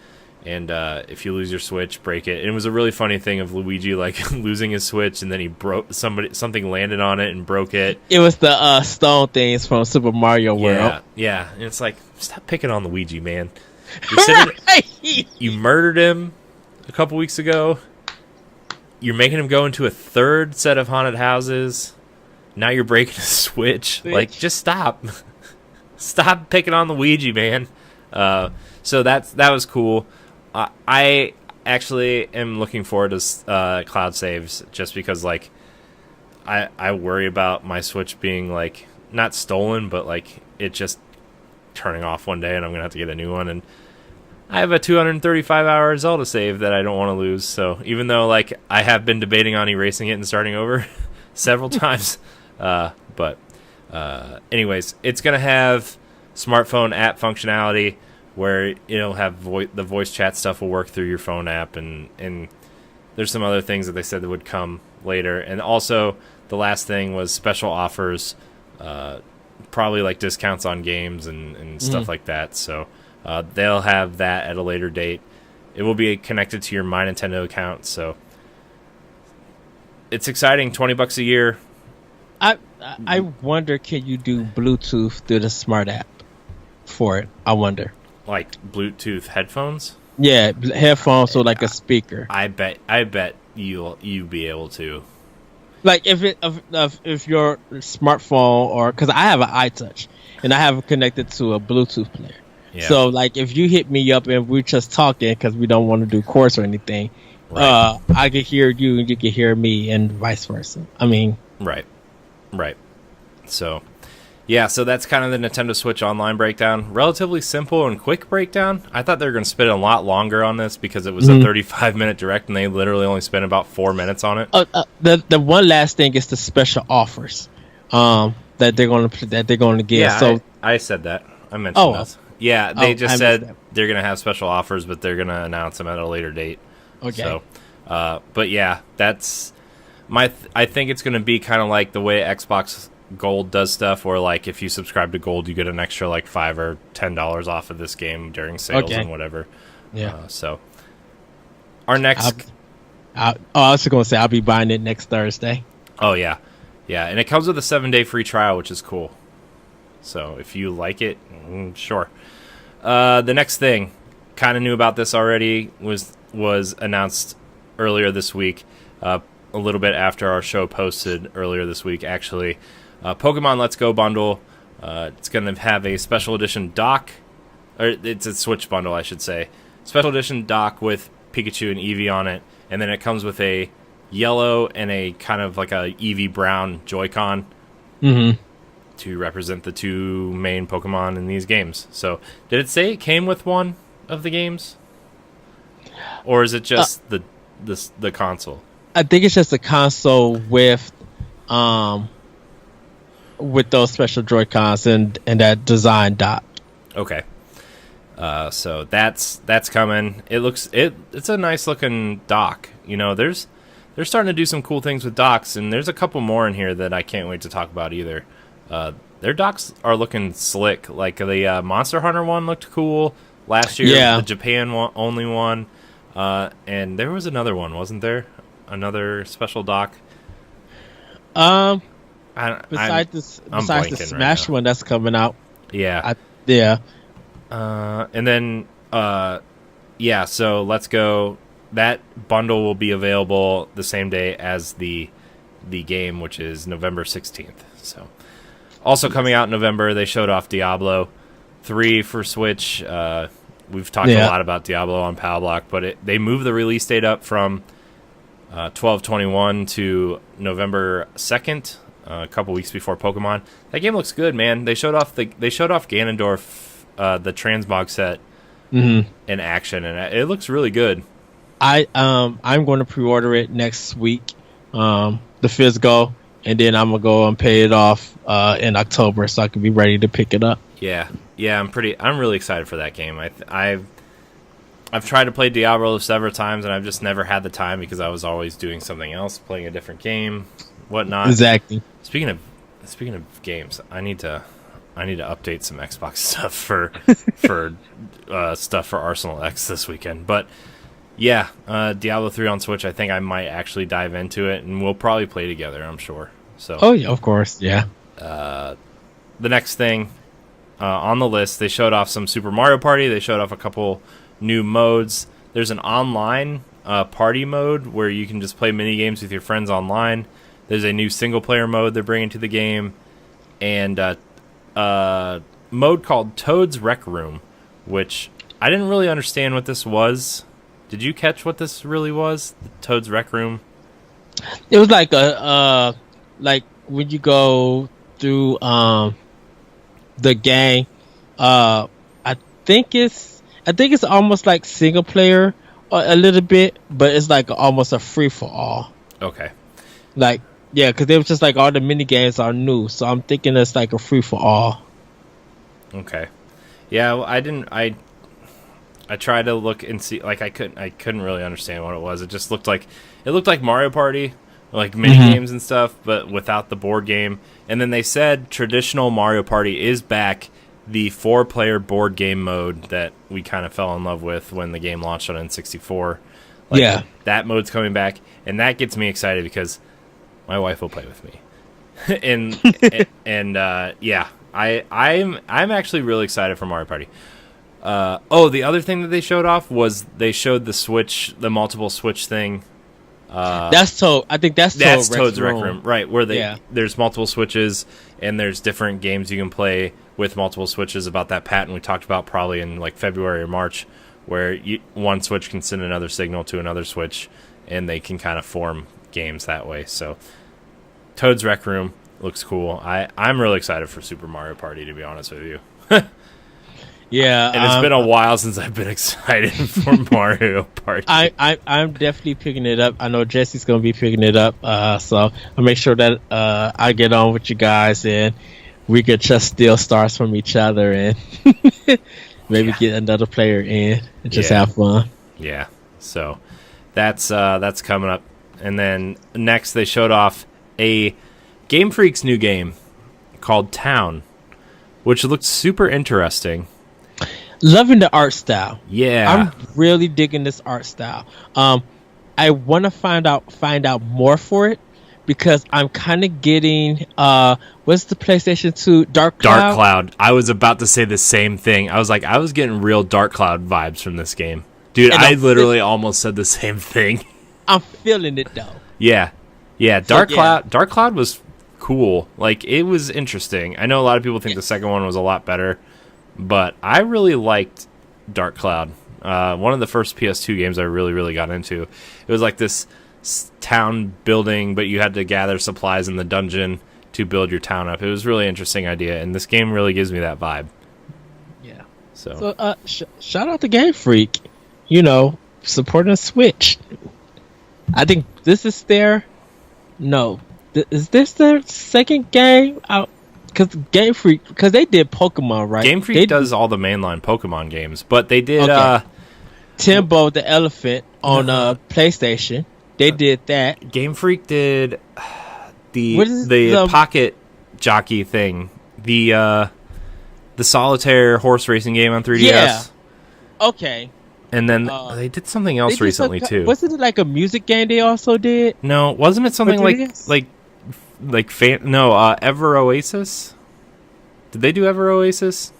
And if you lose your Switch, break it. And it was a really funny thing of Luigi like losing his Switch, and then he broke something landed on it and broke it. It was the stone things from Super Mario World. Yeah. And it's like, stop picking on Luigi, man. You murdered him a couple weeks ago. You're making him go into a third set of haunted houses. Now you're breaking his Switch. Like, just stop. Stop picking on Luigi, man. So that was cool. I actually am looking forward to cloud saves just because, like, I worry about my Switch being, like, not stolen, but, like, it just turning off one day and I'm going to have to get a new one. And I have a 235-hour Zelda save that I don't want to lose. So even though, like, I have been debating on erasing it and starting over several times. Anyways, it's going to have smartphone app functionality, where it'll have the voice chat stuff will work through your phone app, and there's some other things that they said that would come later. And also, the last thing was special offers, probably like discounts on games and stuff like that. So they'll have that at a later date. It will be connected to your My Nintendo account, so it's exciting. $20 a year. I wonder, can you do Bluetooth through the smart app for it? I wonder. Like Bluetooth headphones? Yeah, headphones or like a speaker. I bet you'll be able to. Like if your smartphone, or because I have an iTouch and I have it connected to a Bluetooth player. Yeah. So like if you hit me up and we're just talking because we don't want to do chorus or anything, right. I can hear you and you can hear me and vice versa. I mean, right. So. Yeah, so that's kind of the Nintendo Switch Online breakdown. Relatively simple and quick breakdown. I thought they were going to spend a lot longer on this because it was a 35-minute direct, and they literally only spent about 4 minutes on it. The one last thing is the special offers that they're going to give. Yeah, so I said that. I mentioned that. Yeah, they just said they're going to have special offers, but they're going to announce them at a later date. Okay. So, but yeah, that's I think it's going to be kind of like the way Xbox Gold does stuff, where like if you subscribe to Gold, you get an extra like $5 or $10 off of this game during sales and whatever. Yeah. So our next, I was going to say I'll be buying it next Thursday. Oh yeah, and it comes with a 7-day free trial, which is cool. So if you like it, sure. The next thing, kind of knew about this already, was announced earlier this week, a little bit after our show posted earlier this week, actually. Pokemon Let's Go bundle. It's going to have a special edition dock, or it's a Switch bundle, I should say. Special edition dock with Pikachu and Eevee on it, and then it comes with a yellow and a kind of like a Eevee brown Joy-Con to represent the two main Pokemon in these games. So, did it say it came with one of the games, or is it just the console? I think it's just a console with those special Joy-Cons and that design dot. Okay. So that's coming. It's a nice looking dock. You know, they're starting to do some cool things with docks, and there's a couple more in here that I can't wait to talk about either. Their docks are looking slick. Like the Monster Hunter one looked cool last year. Yeah. The Japan one, only one. And there was another one, wasn't there? Another special dock. Besides I'm the blanking right Smash now. one that's coming out. Yeah. Yeah. And then, so let's go. That bundle will be available the same day as the game, which is November 16th. So, also coming out in November, they showed off Diablo 3 for Switch. We've talked a lot about Diablo on Power Block, but they moved the release date up from 12/21 to November 2nd, a couple weeks before Pokemon. That game looks good, man. They showed off Ganondorf, the transmog set in action, and it looks really good. I'm going to pre-order it next week, the physical, and then I'm gonna go and pay it off in October, so I can be ready to pick it up. Yeah, I'm really excited for that game. I've tried to play Diablo several times, and I've just never had the time because I was always doing something else, playing a different game, whatnot. Exactly. Speaking of games, I need to update some Xbox stuff for stuff for Arsenal X this weekend. But yeah, Diablo 3 on Switch. I think I might actually dive into it, and we'll probably play together, I'm sure. So. Oh yeah, of course, yeah. The next thing on the list, they showed off some Super Mario Party. They showed off a couple new modes. There's an online party mode where you can just play mini games with your friends online. There's a new single player mode they're bringing to the game, and a mode called Toad's Rec Room, which I didn't really understand what this was. Did you catch what this really was? Toad's Rec Room? It was like like when you go through the game. I think it's almost like single player a little bit, but it's like almost a free for all. Okay. Like, yeah, because it was just like all the mini games are new, so I'm thinking it's like a free for all. Okay. Yeah, well, I tried to look and see, like I couldn't really understand what it was. It just looked like Mario Party, like mini games and stuff, but without the board game. And then they said traditional Mario Party is back, the 4-player board game mode that we kind of fell in love with when the game launched on N64. Like, yeah, that mode's coming back, and that gets me excited because my wife will play with me. and I'm actually really excited for Mario Party. The other thing that they showed off was they showed the multiple Switch thing. that's Toad. I think that's Toad's Rec Room, right? Where there's multiple Switches and there's different games you can play with multiple Switches. About that patent we talked about probably in like February or March, where one Switch can send another signal to another Switch, and they can kind of form games that way. So Toad's Rec Room looks cool. I'm really excited for Super Mario Party, to be honest with you. Yeah, and it's been a while since I've been excited for Mario Party. I'm definitely picking it up. I know Jesse's gonna be picking it up, so I'll make sure that I get on with you guys and we could just steal stars from each other and maybe get another player in and just have fun. Yeah, so that's coming up. And then next they showed off a Game Freak's new game called Town, which looked super interesting. Loving the art style. Yeah, I'm really digging this art style. I want to find out more for it because I'm kind of getting what's the PlayStation 2 Dark Cloud? Dark Cloud. I was about to say the same thing. I was getting real Dark Cloud vibes from this game, dude. I literally almost said the same thing. I'm feeling it though. Yeah. Dark Cloud was cool. Like, it was interesting. I know a lot of people think the second one was a lot better. but I really liked Dark Cloud. One of the first PS2 games I really, really got into. It was like this town building, but you had to gather supplies in the dungeon to build your town up. It was a really interesting idea, and this game really gives me that vibe. Yeah. So shout out to Game Freak, you know, supporting Switch. I think this is their is this their second game out? Because Game Freak, because they did Pokemon, right? Game Freak does all the mainline Pokemon games, but they did Timbo the Elephant on PlayStation. They did that. Game Freak did the pocket jockey thing, the solitaire horse racing game on 3DS. Yeah. Okay. And then they did something else recently too. Wasn't it like a music game they also did? No, wasn't it something Ever Oasis? Did they do Ever Oasis?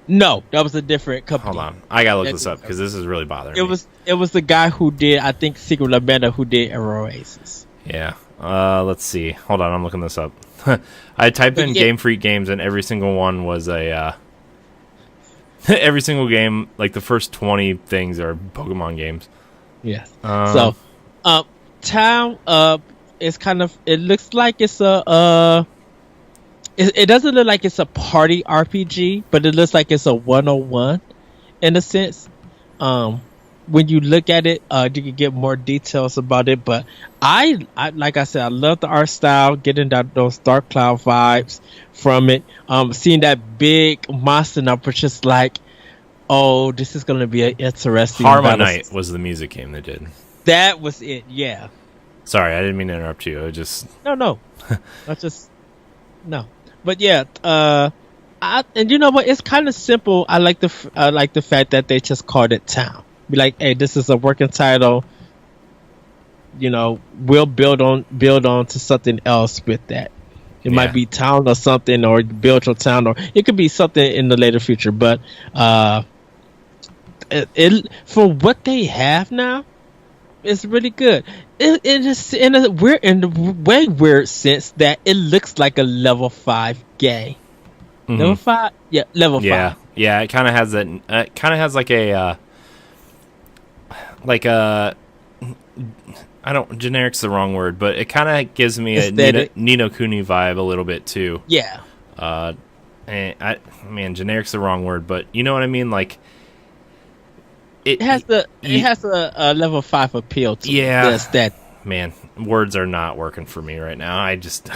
No, that was a different company. Hold on, I gotta look this up because this is really bothering me. It was the guy who did, I think, Secret Labyrinth, who did Ever Oasis. Yeah. Let's see. Hold on, I'm looking this up. I typed in Game Freak games, and every single one was a. Every single game, like the first 20 things, are Pokemon games. Yes. Town. It's kind of. It looks like it's a. It doesn't look like it's a party RPG, but it looks like it's a 101 in a sense. When you look at it, you can get more details about it. But I like I said, I love the art style, getting those Dark Cloud vibes from it. Seeing that big monster number, just like, oh, this is going to be an interesting. Harmonite was the music game they did. That was it, yeah. Sorry, I didn't mean to interrupt you. I just no, that's just no. But yeah, and you know what? It's kind of simple. I like the fact that they just called it Town. Be like, hey, this is a working title. You know, we'll build on to something else with that. It might be Town or something, or build your town, or it could be something in the later future. But it for what they have now, it's really good. It is in a way weird sense that it looks like a level 5 game. Mm-hmm. Level 5, yeah, level 5. Yeah. It kind of has that. It kind of has like a. Generic's the wrong word, but it kind of gives me a Ni no Kuni vibe a little bit too. Yeah. Generic's the wrong word, but you know what I mean. Like, it has a level 5 appeal to it. Yeah. That. Man, words are not working for me right now. I just,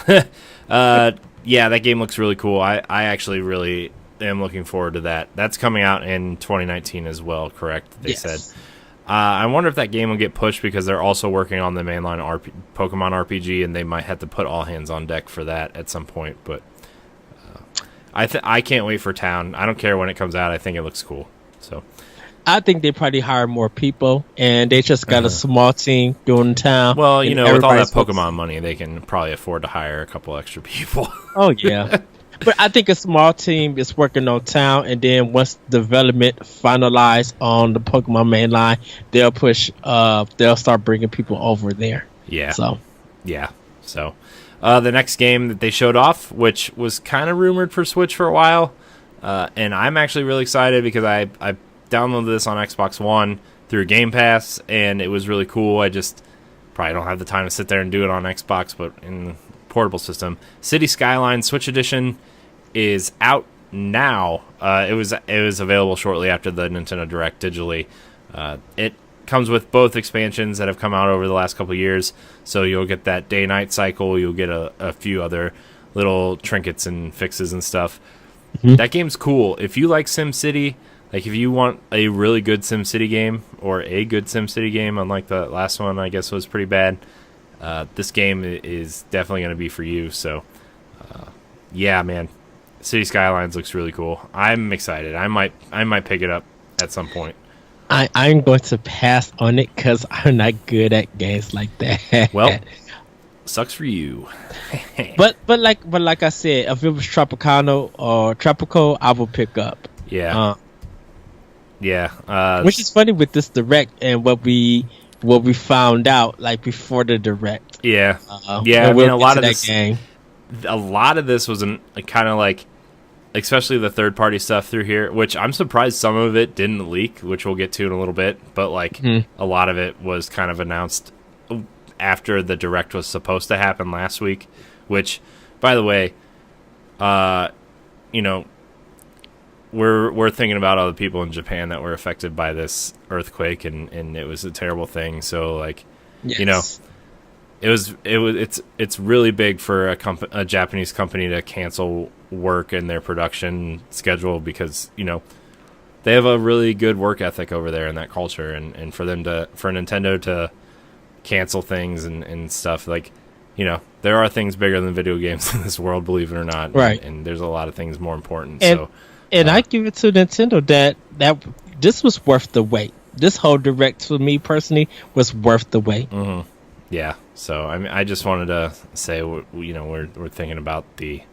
that game looks really cool. I actually really am looking forward to that. That's coming out in 2019 as well. Correct? They said. I wonder if that game will get pushed because they're also working on the mainline Pokemon RPG, and they might have to put all hands on deck for that at some point. But I can't wait for Town. I don't care when it comes out. I think it looks cool. So I think they probably hire more people, and they just got a small team doing Town. Well, you know, with all that Pokemon money, they can probably afford to hire a couple extra people. Oh yeah. But I think a small team is working on Town, and then once development finalized on the Pokemon mainline, they'll start bringing people over there. Yeah. So the next game that they showed off, which was kind of rumored for Switch for a while, and I'm actually really excited because I downloaded this on Xbox One through Game Pass, and it was really cool. I just probably don't have the time to sit there and do it on Xbox, but in the portable system. City Skylines Switch Edition is out now. It was available shortly after the Nintendo Direct digitally. It comes with both expansions that have come out over the last couple of years, so you'll get that day-night cycle, you'll get a few other little trinkets and fixes and stuff. Mm-hmm. That game's cool. If you like SimCity, like if you want a really good SimCity game, or a good SimCity game, unlike the last one I guess was pretty bad, this game is definitely going to be for you. So, man, City Skylines looks really cool. I'm excited. I might pick it up at some point. I'm going to pass on it because I'm not good at games like that. Well, sucks for you. but like I said, if it was Tropicana or Tropical, I will pick up. Yeah. Which is funny with this Direct and what we found out like before the Direct. Yeah. I mean, a lot of this was kind of like especially the third-party stuff through here, which I'm surprised some of it didn't leak, which we'll get to in a little bit, but like a lot of it was kind of announced after the Direct was supposed to happen last week, which, by the way, you know, we're thinking about all the people in Japan that were affected by this earthquake, and it was a terrible thing. So like, you know, it's really big for a Japanese company to cancel work in their production schedule because, you know, they have a really good work ethic over there in that culture, and for Nintendo to cancel things and stuff, like, you know, there are things bigger than video games in this world, believe it or not. Right. And there's a lot of things more important. And I give it to Nintendo that this was worth the wait. This whole Direct for me personally was worth the wait. Mm-hmm. Yeah. So I mean, I just wanted to say, you know, we're thinking about the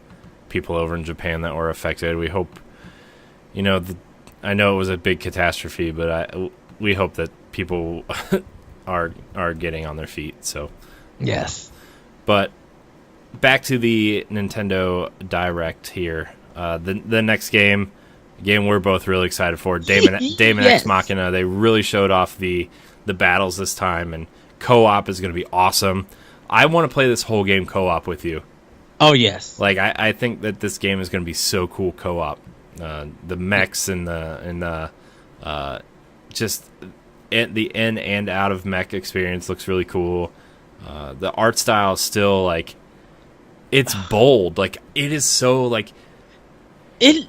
people over in Japan that were affected. We hope, you know, I know it was a big catastrophe, but we hope that people are getting on their feet. So yes. But back to the Nintendo Direct here. The next game we're both really excited for, Daemon Yes. X Machina. They really showed off the battles this time, and co-op is going to be awesome. I want to play this whole game co-op with you. Oh yes. Like I think that this game is going to be so cool co-op. The mechs and the just the in and out of mech experience looks really cool. The art style is still like, it's bold. Like it is so like it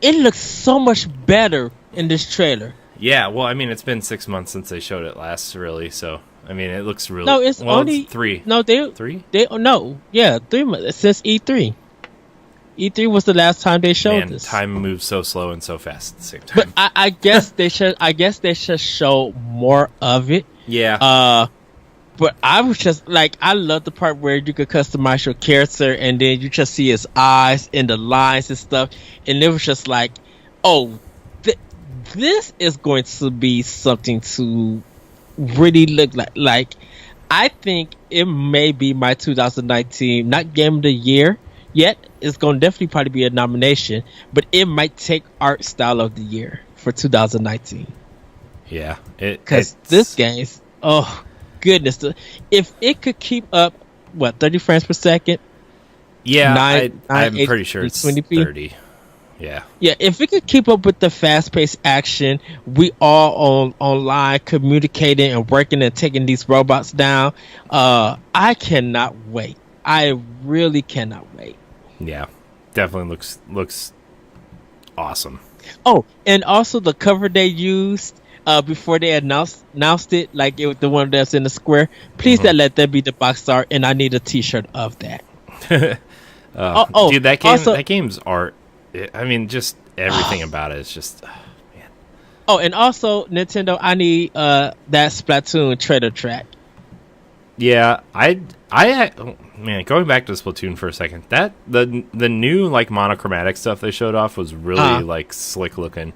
looks so much better in this trailer. Yeah, well, I mean, it's been 6 months since they showed it last, really. So I mean, it looks really. No, it's only it's 3. No, 3. No, yeah, 3 months since E3. E3 was the last time they showed this. Time moves so slow and so fast at the same But time. I guess they should. I guess they should show more of it. Yeah. But I was just like, I love the part where you could customize your character, and then you just see his eyes and the lines and stuff, and it was just like, oh, this is going to be something to really look like. Like, I think it may be my 2019 not game of the year yet. It's going to definitely probably be a nomination, but it might take art style of the year for 2019. Yeah, because this game's goodness, if it could keep up 30 frames per second. Yeah, I'm pretty sure it's 30. Yeah, if it could keep up with the fast-paced action, we all online communicating and working and taking these robots down. I cannot wait. I really cannot wait. Yeah, definitely looks awesome. Oh, and also the cover they used before they announced it, like it was the one that's in the square. Please let that be the box art, and I need a T-shirt of that. Dude, that game's art. I mean, just everything about it is just, man. Oh, and also Nintendo, I need that Splatoon trailer track. Yeah, man, going back to Splatoon for a second, that the new like monochromatic stuff they showed off was really like slick looking.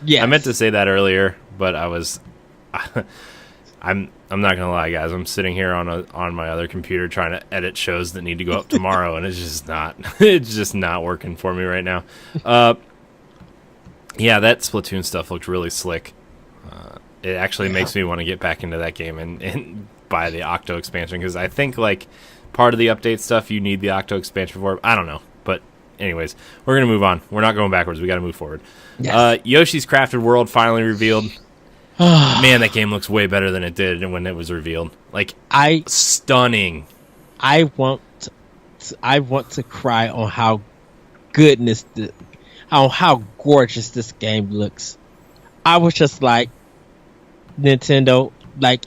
Yeah, I meant to say that earlier, but I was, I'm not gonna lie, guys. I'm sitting here on my other computer trying to edit shows that need to go up tomorrow, and it's just not working for me right now. Yeah, that Splatoon stuff looked really slick. It actually makes me want to get back into that game and buy the Octo expansion, because I think like part of the update stuff you need the Octo expansion for. I don't know, but anyways, we're gonna move on. We're not going backwards. We got to move forward. Yes. Yoshi's Crafted World finally revealed. Man, that game looks way better than it did when it was revealed. Like, stunning. I want to cry on how how gorgeous this game looks. I was just like, Nintendo, like,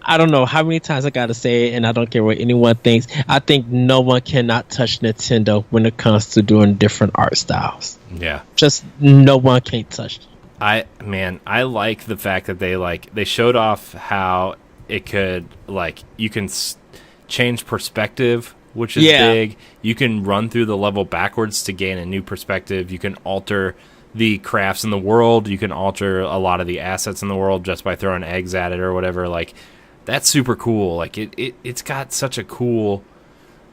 I don't know how many times I gotta say it, and I don't care what anyone thinks. I think no one cannot touch Nintendo when it comes to doing different art styles. Yeah, just no one can touch them. I like the fact that they showed off how it could, like, you can change perspective, which is big. You can run through the level backwards to gain a new perspective. You can alter the crafts in the world. You can alter a lot of the assets in the world just by throwing eggs at it or whatever. Like, that's super cool. Like, it's got such a cool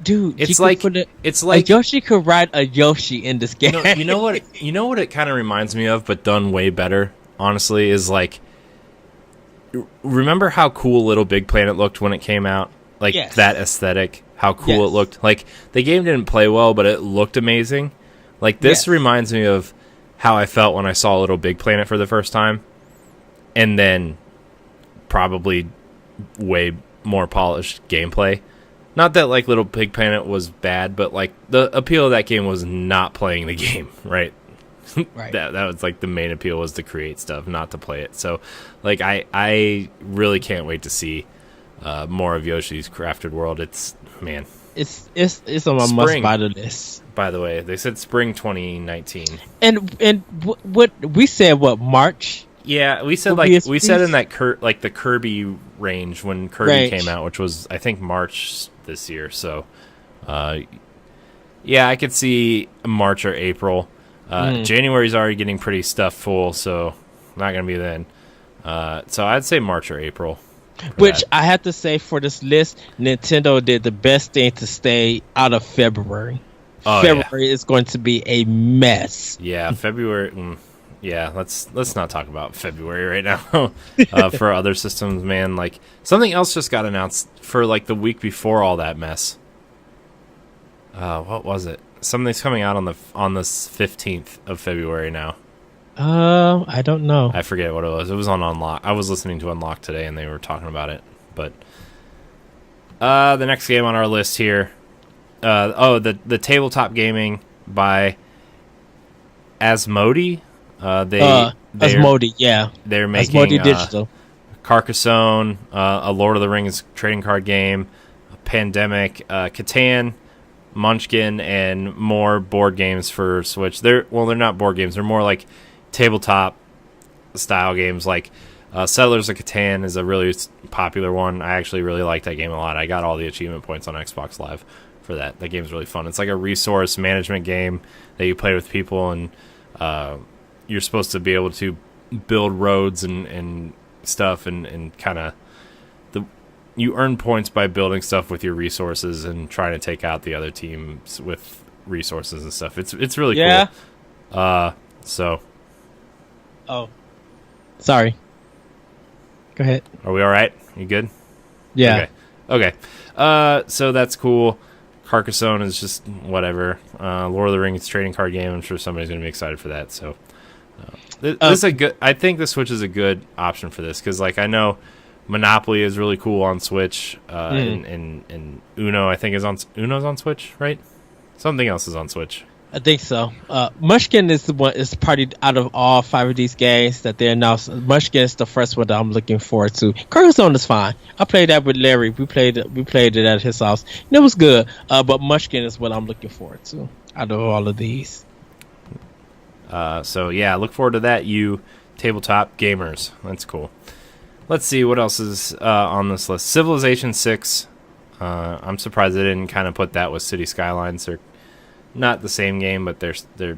Dude, It's you like could put it's a like Yoshi could ride a Yoshi in this game. you know what it kind of reminds me of, but done way better. Honestly, is like remember how cool Little Big Planet looked when it came out? Like Yes. that aesthetic, how cool Yes. it looked. Like the game didn't play well, but it looked amazing. Like this Yes. reminds me of how I felt when I saw Little Big Planet for the first time, and then probably way more polished gameplay. Not that like Little Big Planet was bad, but like the appeal of that game was not playing the game, right? Right. that was like the main appeal was to create stuff, not to play it. So like I really can't wait to see more of Yoshi's Crafted World. It's man. It's on my Spring. must buy list. By the way, they said spring 2019. And what we said, what, March? Yeah, we said Will be like a we said in piece? that like the Kirby range when Kirby Range. came out, which was I think March this year. So, yeah, I could see March or April. January's already getting pretty stuffed full, so not gonna be then. So I'd say March or April. for Which that. I have to say, for this list, Nintendo did the best thing to stay out of February. Oh, yeah. February is going to be a mess. Yeah, February. Yeah, let's not talk about February right now. For other systems, man, like something else just got announced for like the week before all that mess. What was it? Something's coming out on the 15th of February now. I don't know. I forget what it was. It was on Unlock. I was listening to Unlock today, and they were talking about it. But the next game on our list here, the tabletop gaming by Asmodee. They're Asmodee, yeah. they're making Asmodee Digital. Carcassonne, a Lord of the Rings trading card game, a Pandemic, Catan, Munchkin, and more board games for Switch. They're not board games. They're more like tabletop style games. Like Settlers of Catan is a really popular one. I actually really like that game a lot. I got all the achievement points on Xbox Live for that. That game's really fun. It's like a resource management game that you play with people, and you're supposed to be able to build roads and stuff, and kind of you earn points by building stuff with your resources and trying to take out the other teams with resources and stuff. It's really cool. So Oh, sorry. Go ahead. are we all right? You good? Yeah. Okay. So that's cool. Carcassonne is just whatever. Lord of the Rings trading card game. I'm sure somebody's going to be excited for that. So this is a good. I think the Switch is a good option for this because, like, I know Monopoly is really cool on Switch, and Uno I think Uno's on Switch, right? Something else is on Switch. I think so. Munchkin is the one. Is probably out of all 5 of these games that they announced. Munchkin is the first one that I'm looking forward to. Carcassonne is fine. I played that with Larry. We played it at his house. And it was good. But Munchkin is what I'm looking forward to out of all of these. So yeah, look forward to that, you tabletop gamers. That's cool. Let's see what else is on this list. Civilization 6. I'm surprised they didn't kind of put that with City Skylines. They're not the same game, but they're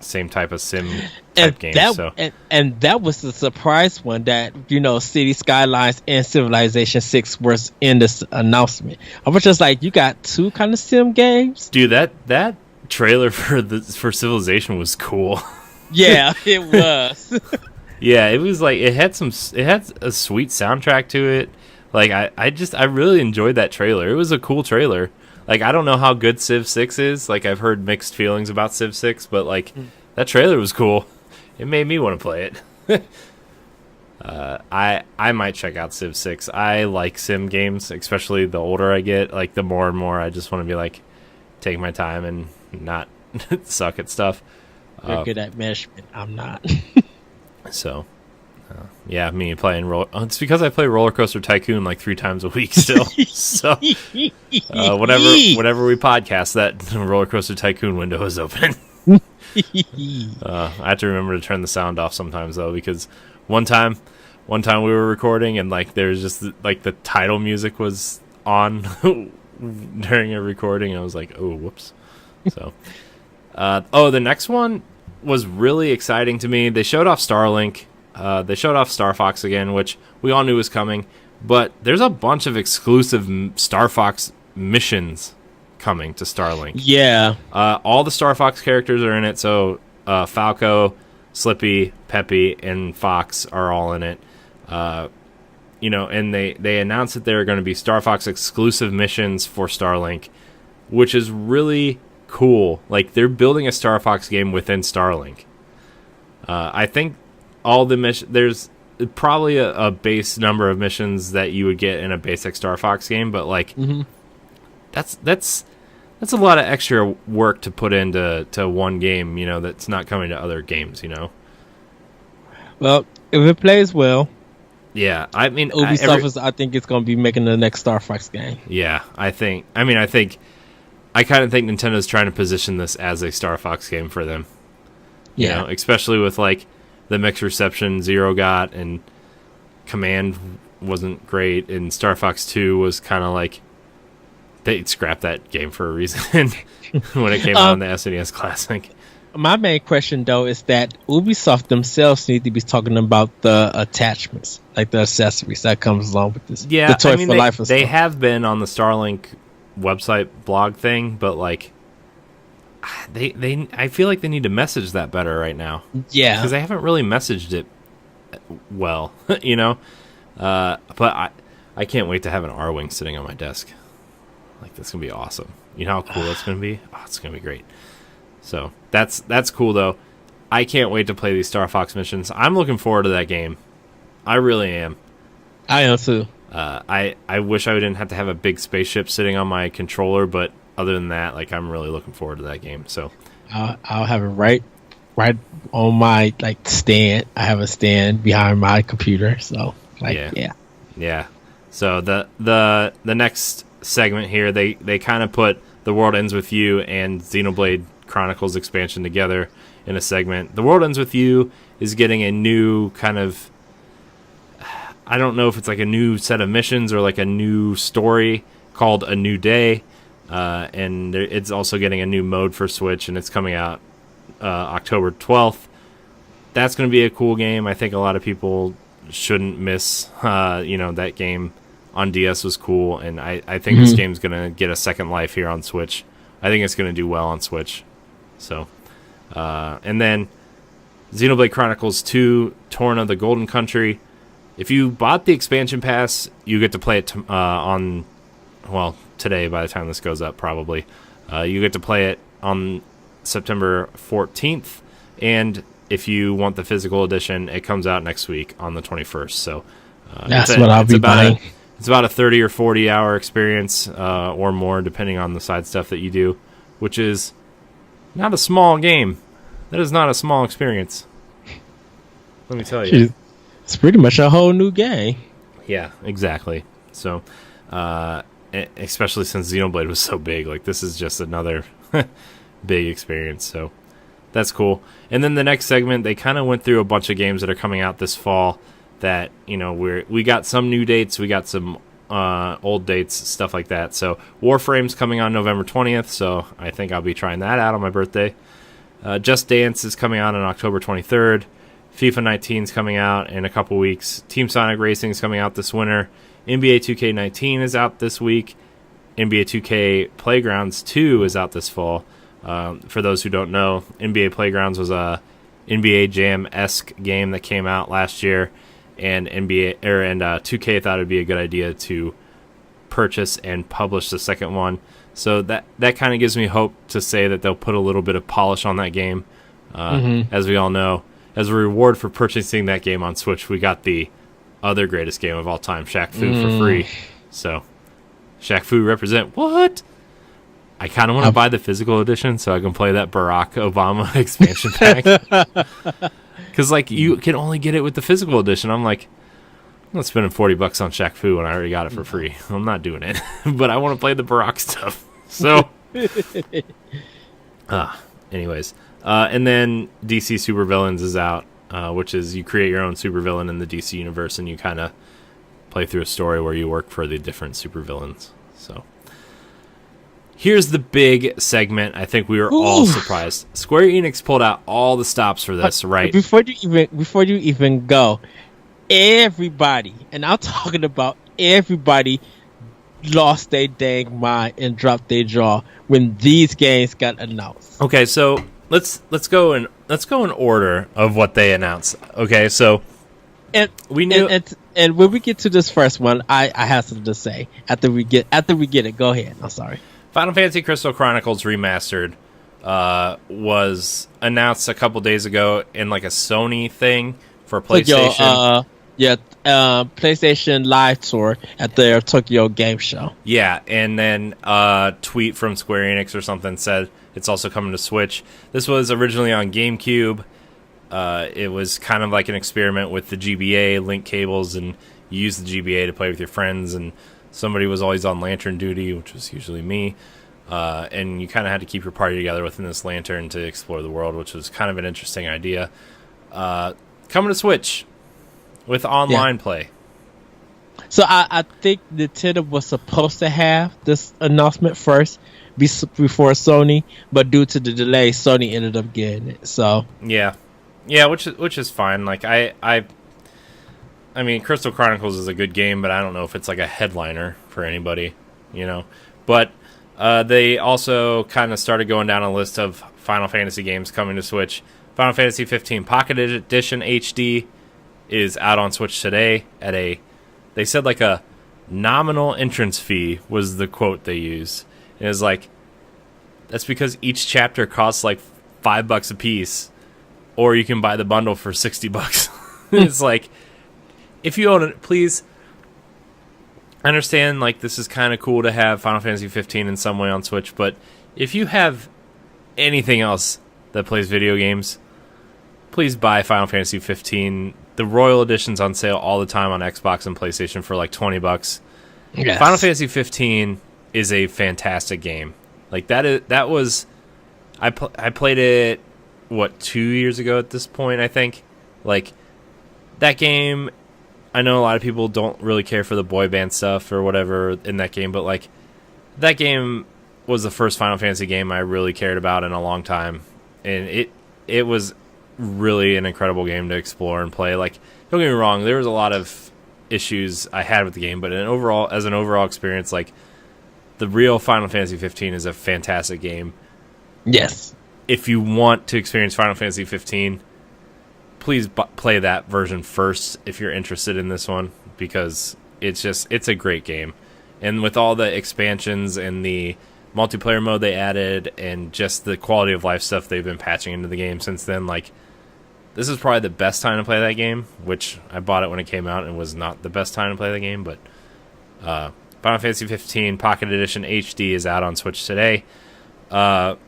same type of sim type game. And that was the surprise one that, City Skylines and Civilization 6 was in this announcement. I was just like, you got 2 kind of sim games? Dude, that trailer for Civilization was cool. Yeah, it was. Yeah, it was like it had a sweet soundtrack to it. Like I really enjoyed that trailer. It was a cool trailer. Like, I don't know how good Civ 6 is. Like, I've heard mixed feelings about Civ 6, but like that trailer was cool. It made me want to play it. I might check out Civ 6. I like sim games, especially the older I get. Like, the more and more I just want to be like take my time and not suck at stuff. You're good at management. I'm not. So, yeah, me playing it's because I play Roller Coaster Tycoon like 3 times a week still. So, whenever we podcast, that Roller Coaster Tycoon window is open. I have to remember to turn the sound off sometimes though, because one time we were recording and like there's just like the title music was on during a recording, and I was like, oh, whoops. So, the next one was really exciting to me. They showed off Starlink. They showed off Star Fox again, which we all knew was coming. But there's a bunch of exclusive Star Fox missions coming to Starlink. Yeah. All the Star Fox characters are in it, so Falco, Slippy, Peppy, and Fox are all in it. And they announced that there are going to be Star Fox exclusive missions for Starlink, which is really cool. Like, they're building a Star Fox game within Starlink. I think all the there's probably a base number of missions that you would get in a basic Star Fox game, but like that's a lot of extra work to put into one game, that's not coming to other games, Well, if it plays well, yeah, I mean, Ubisoft I think it's going to be making the next Star Fox game. Yeah, I kind of think Nintendo's trying to position this as a Star Fox game for them. Yeah, especially with like the mixed reception Zero got, and Command wasn't great, and Star Fox 2 was kind of like they scrapped that game for a reason when it came out on the SNES Classic. My main question though is that Ubisoft themselves need to be talking about the attachments, like the accessories that comes along with this. Yeah, the Toy for Life. They have been on the Starlink website blog thing, but like I feel like they need to message that better right now. Yeah, because they haven't really messaged it well, But I can't wait to have an R-Wing sitting on my desk. Like, that's gonna be awesome. You know how cool that's gonna be? Oh, it's gonna be great. So that's cool though. I can't wait to play these Star Fox missions. I'm looking forward to that game. I really am. I am too. I wish I didn't have to have a big spaceship sitting on my controller, but other than that, like, I'm really looking forward to that game. So I'll have it right on my stand. I have a stand behind my computer, so yeah. So the next segment here, they kind of put The World Ends With You and Xenoblade Chronicles expansion together in a segment. The World Ends With You is getting a new kind of, I don't know if it's like a new set of missions or like a new story called A New Day, and it's also getting a new mode for Switch, and it's coming out October 12th. That's going to be a cool game. I think a lot of people shouldn't miss that game on DS was cool, and I think this game's going to get a second life here on Switch. I think it's going to do well on Switch. So, and then Xenoblade Chronicles 2, Torn of the Golden Country. If you bought the expansion pass, you get to play it today by the time this goes up, probably. You get to play it on September 14th, and if you want the physical edition, it comes out next week on the 21st. So that's what I'll be buying. It's about a 30 or 40 hour experience or more, depending on the side stuff that you do, which is not a small game. That is not a small experience. Let me tell you. It's pretty much a whole new game. Yeah, exactly. So, especially since Xenoblade was so big, like, this is just another big experience. So that's cool. And then the next segment, they kind of went through a bunch of games that are coming out this fall that, we got some new dates, we got some old dates, stuff like that. So Warframe's coming on November 20th, so I think I'll be trying that out on my birthday. Just Dance is coming out on October 23rd. FIFA 19 is coming out in a couple weeks. Team Sonic Racing is coming out this winter. NBA 2K19 is out this week. NBA 2K Playgrounds 2 is out this fall. For those who don't know, NBA Playgrounds was a NBA Jam-esque game that came out last year, and 2K thought it'd be a good idea to purchase and publish the second one. So that kind of gives me hope to say that they'll put a little bit of polish on that game. As we all know, as a reward for purchasing that game on Switch, we got the other greatest game of all time, Shaq Fu, for free. So, Shaq Fu represent what? I kind of want to buy the physical edition so I can play that Barack Obama expansion pack. Because, you can only get it with the physical edition. I'm like, I'm not spending $40 on Shaq Fu when I already got it for free. I'm not doing it. But I want to play the Barack stuff. So, anyways. And then DC Supervillains is out, which is you create your own supervillain in the DC universe, and you kind of play through a story where you work for the different supervillains. So here's the big segment. I think we were all surprised. Square Enix pulled out all the stops for this, right? Before you even go, everybody, and I'm talking about everybody, lost their dang mind and dropped their jaw when these games got announced. Okay, so let's go in order of what they announced. Okay, so And we knew. And when we get to this first one, I have something to say after we get it. Go ahead. I'm sorry. Final Fantasy Crystal Chronicles Remastered was announced a couple days ago in like a Sony thing for PlayStation. PlayStation Live Tour at their Tokyo Game Show. Yeah, and then a tweet from Square Enix or something said it's also coming to Switch. This was originally on GameCube. It was kind of like an experiment with the GBA link cables, and you use the GBA to play with your friends, and somebody was always on lantern duty, which was usually me. And you kind of had to keep your party together within this lantern to explore the world, which was kind of an interesting idea. Coming to Switch with online play. So I think Nintendo was supposed to have this announcement first before Sony, but due to the delay, Sony ended up getting it. So yeah, which is fine. Like I mean, Crystal Chronicles is a good game, but I don't know if it's like a headliner for anybody, you know. But they also kind of started going down a list of Final Fantasy games coming to Switch. Final Fantasy 15 Pocket Edition HD is out on Switch today at they said like a nominal entrance fee was the quote they used. And it was like, that's because each chapter costs like $5 a piece, or you can buy the bundle for $60. It's like, if you own it, please. I understand like this is kind of cool to have Final Fantasy 15 in some way on Switch, but if you have anything else that plays video games, please buy Final Fantasy 15. The Royal Edition's on sale all the time on Xbox and PlayStation for like $20. yes. Final Fantasy 15 is a fantastic game. Like that was I played it 2 years ago at this point, I think. Like that game, I know a lot of people don't really care for the boy band stuff or whatever in that game, but like that game was the first Final Fantasy game I really cared about in a long time, and it was really an incredible game to explore and play. Like, don't get me wrong, there was a lot of issues I had with the game, but as an overall experience, like the real Final Fantasy 15 is a fantastic game. Yes. If you want to experience Final Fantasy 15, please play that version first if you're interested in this one, because it's a great game. And with all the expansions and the multiplayer mode they added and just the quality of life stuff they've been patching into the game since then, like, this is probably the best time to play that game, which I bought it when it came out and was not the best time to play the game, but Final Fantasy 15 Pocket Edition HD is out on Switch today. World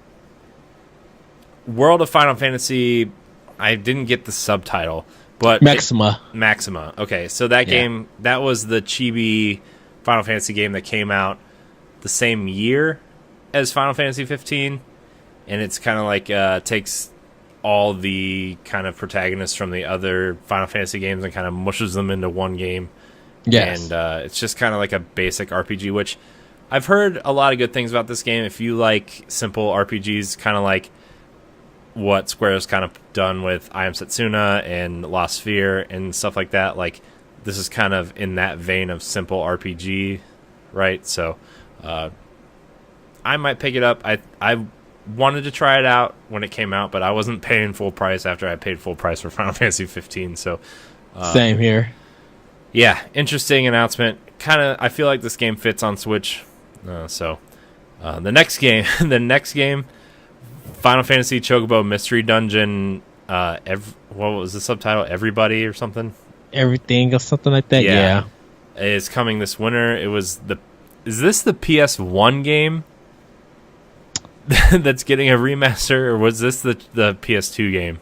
of Final Fantasy, I didn't get the subtitle, but Maxima. Okay, so that game, that was the chibi Final Fantasy game that came out the same year as Final Fantasy 15, and it's kind of like takes all the kind of protagonists from the other Final Fantasy games and kind of mushes them into one game. Yes. And it's just kind of like a basic RPG, which I've heard a lot of good things about this game. If you like simple RPGs, kind of like what Square's kind of done with I Am Setsuna and Lost Sphere and stuff like that, like this is kind of in that vein of simple RPG, right? So I might pick it up. I wanted to try it out when it came out, but I wasn't paying full price after I paid full price for Final Fantasy 15. So same here. Yeah, interesting announcement. Kind of, I feel like this game fits on Switch. The next game, Final Fantasy Chocobo Mystery Dungeon. What was the subtitle? Everybody or something? Everything or something like that. Yeah. It's coming this winter. Is this the PS1 game that's getting a remaster, or was this the PS2 game?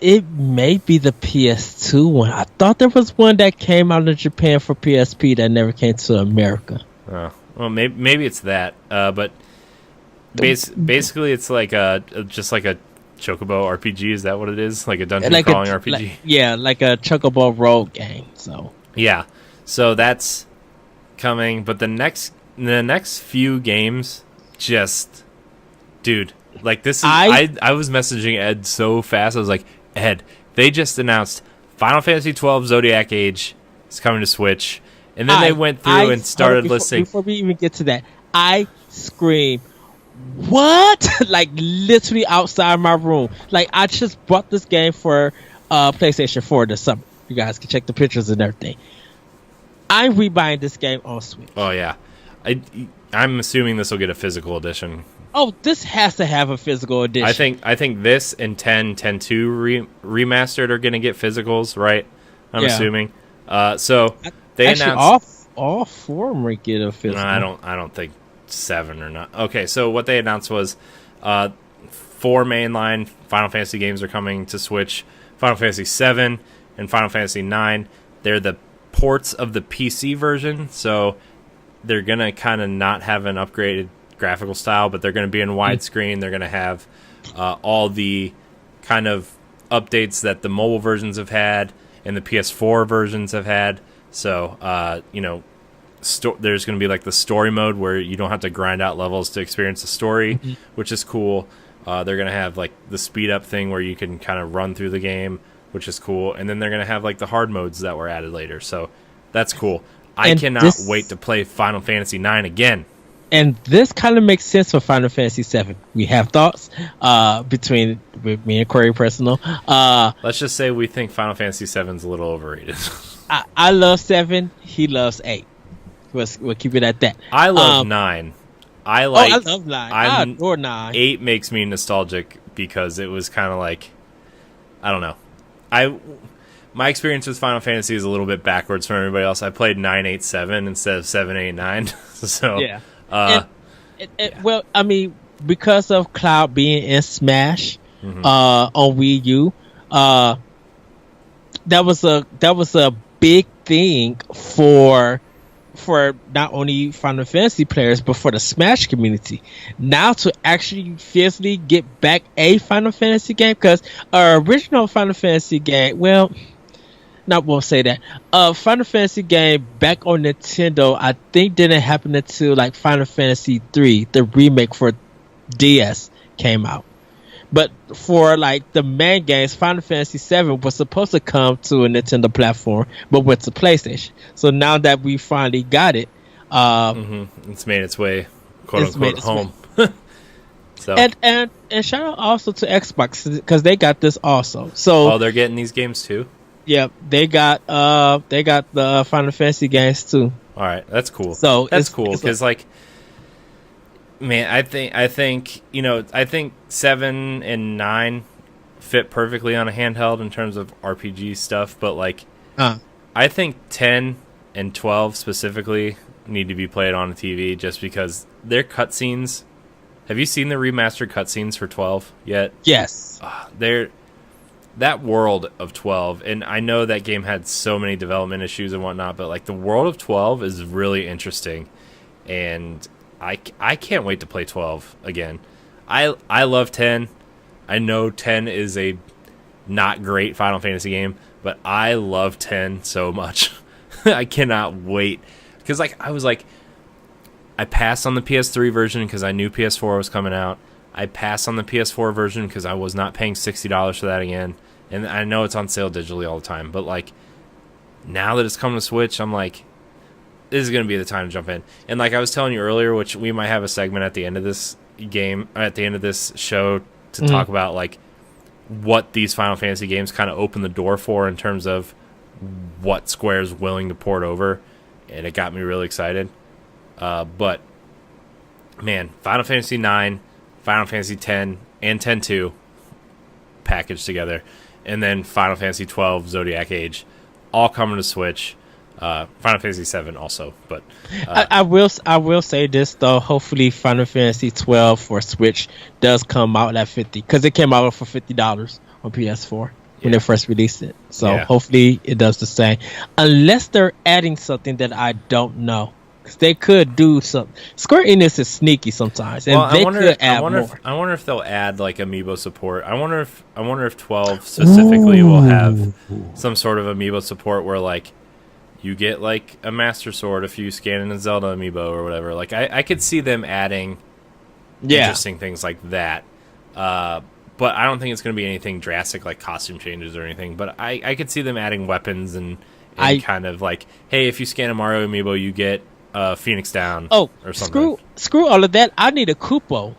It may be the PS2 one. I thought there was one that came out in Japan for PSP that never came to America. Well, maybe it's that. But basically, it's like just like a Chocobo RPG. Is that what it is? Like a dungeon crawling RPG? Like a Chocobo rogue game. So yeah, so that's coming. But the next few games, just dude, like this is I was messaging Ed so fast. I was like, Ed, they just announced Final Fantasy 12 Zodiac Age is coming to Switch, And then they went through and started listing. Before we even get to that, I screamed, "What?" Like literally outside my room. Like I just bought this game for PlayStation 4 this summer. You guys can check the pictures and everything. I'm rebuying this game on Switch. Oh yeah, I'm assuming this will get a physical edition. Oh, this has to have a physical edition. I think this and 10.2 remastered are going to get physicals, right? I'm assuming. So they announced all four might get a physical. No, I don't think 7 or not. Okay, so what they announced was 4 mainline Final Fantasy games are coming to Switch. Final Fantasy 7 and Final Fantasy 9. They're the ports of the PC version, so they're going to kind of not have an upgraded graphical style, but they're going to be in widescreen. They're going to have all the kind of updates that the mobile versions have had and the PS4 versions have had. So, there's going to be like the story mode where you don't have to grind out levels to experience the story, which is cool. They're going to have like the speed up thing where you can kind of run through the game, which is cool. And then they're going to have like the hard modes that were added later. So that's cool. I cannot wait to play Final Fantasy 9 again. And this kind of makes sense for Final Fantasy 7. We have thoughts between me and Corey personal. Let's just say we think Final Fantasy 7 is a little overrated. I love 7. He loves 8. We'll keep it at that. I love 9. I love 9. I adore 9. 8 makes me nostalgic because it was kind of like, I don't know. My experience with Final Fantasy is a little bit backwards from everybody else. I played 987 instead of 789. So yeah. Well, I mean, because of Cloud being in Smash on Wii U, that was a big thing for not only Final Fantasy players but for the Smash community. Now to actually physically get back a Final Fantasy game, because original Final Fantasy game, well, not won't say that. Final Fantasy game back on Nintendo, I think didn't happen until like Final Fantasy 3, the remake for DS came out. But for like the main games, Final Fantasy 7 was supposed to come to a Nintendo platform, but went to PlayStation. So now that we finally got it, it's made its way, quote unquote, home. So and shout out also to Xbox because they got this also. So they're getting these games too. Yep, they got the Final Fantasy games too. All right, that's cool. So that's cool because like, man, I think 7 and 9 fit perfectly on a handheld in terms of RPG stuff, but like, I think 10 and 12 specifically need to be played on a TV just because their cutscenes. Have you seen the remastered cutscenes for 12 yet? Yes. That world of 12, and I know that game had so many development issues and whatnot, but like the world of 12 is really interesting, and I can't wait to play 12 again. I love 10. I know 10 is a not great Final Fantasy game, but I love 10 so much. I cannot wait because I passed on the PS3 version because I knew PS4 was coming out. I passed on the PS4 version because I was not paying $60 for that again. And I know it's on sale digitally all the time. But, like, now that it's coming to Switch, I'm like, this is going to be the time to jump in. And like I was telling you earlier, which we might have a segment at the end of this game, at the end of this show, to talk about, like, what these Final Fantasy games kind of open the door for in terms of what Square's willing to port over. And it got me really excited. But, man, Final Fantasy 9... Final Fantasy X and 10-2 packaged together, and then Final Fantasy 12 Zodiac Age, all coming to Switch. Final Fantasy 7 also, but I will say this though. Hopefully, Final Fantasy 12 for Switch does come out at $50 because it came out for $50 on PS4 when they first released it. So hopefully, it does the same, unless they're adding something that I don't know. They could do something. Square Enix is sneaky sometimes, and they could add more. I wonder if they'll add like amiibo support. I wonder if 12 specifically will have some sort of amiibo support where like you get like a Master Sword if you scan in a Zelda amiibo or whatever. Like I could see them adding interesting things like that. But I don't think it's going to be anything drastic like costume changes or anything. But I could see them adding weapons and and kind of like, hey, if you scan a Mario amiibo, you get Phoenix Down Oh, or something. screw all of that. I need a Koopo.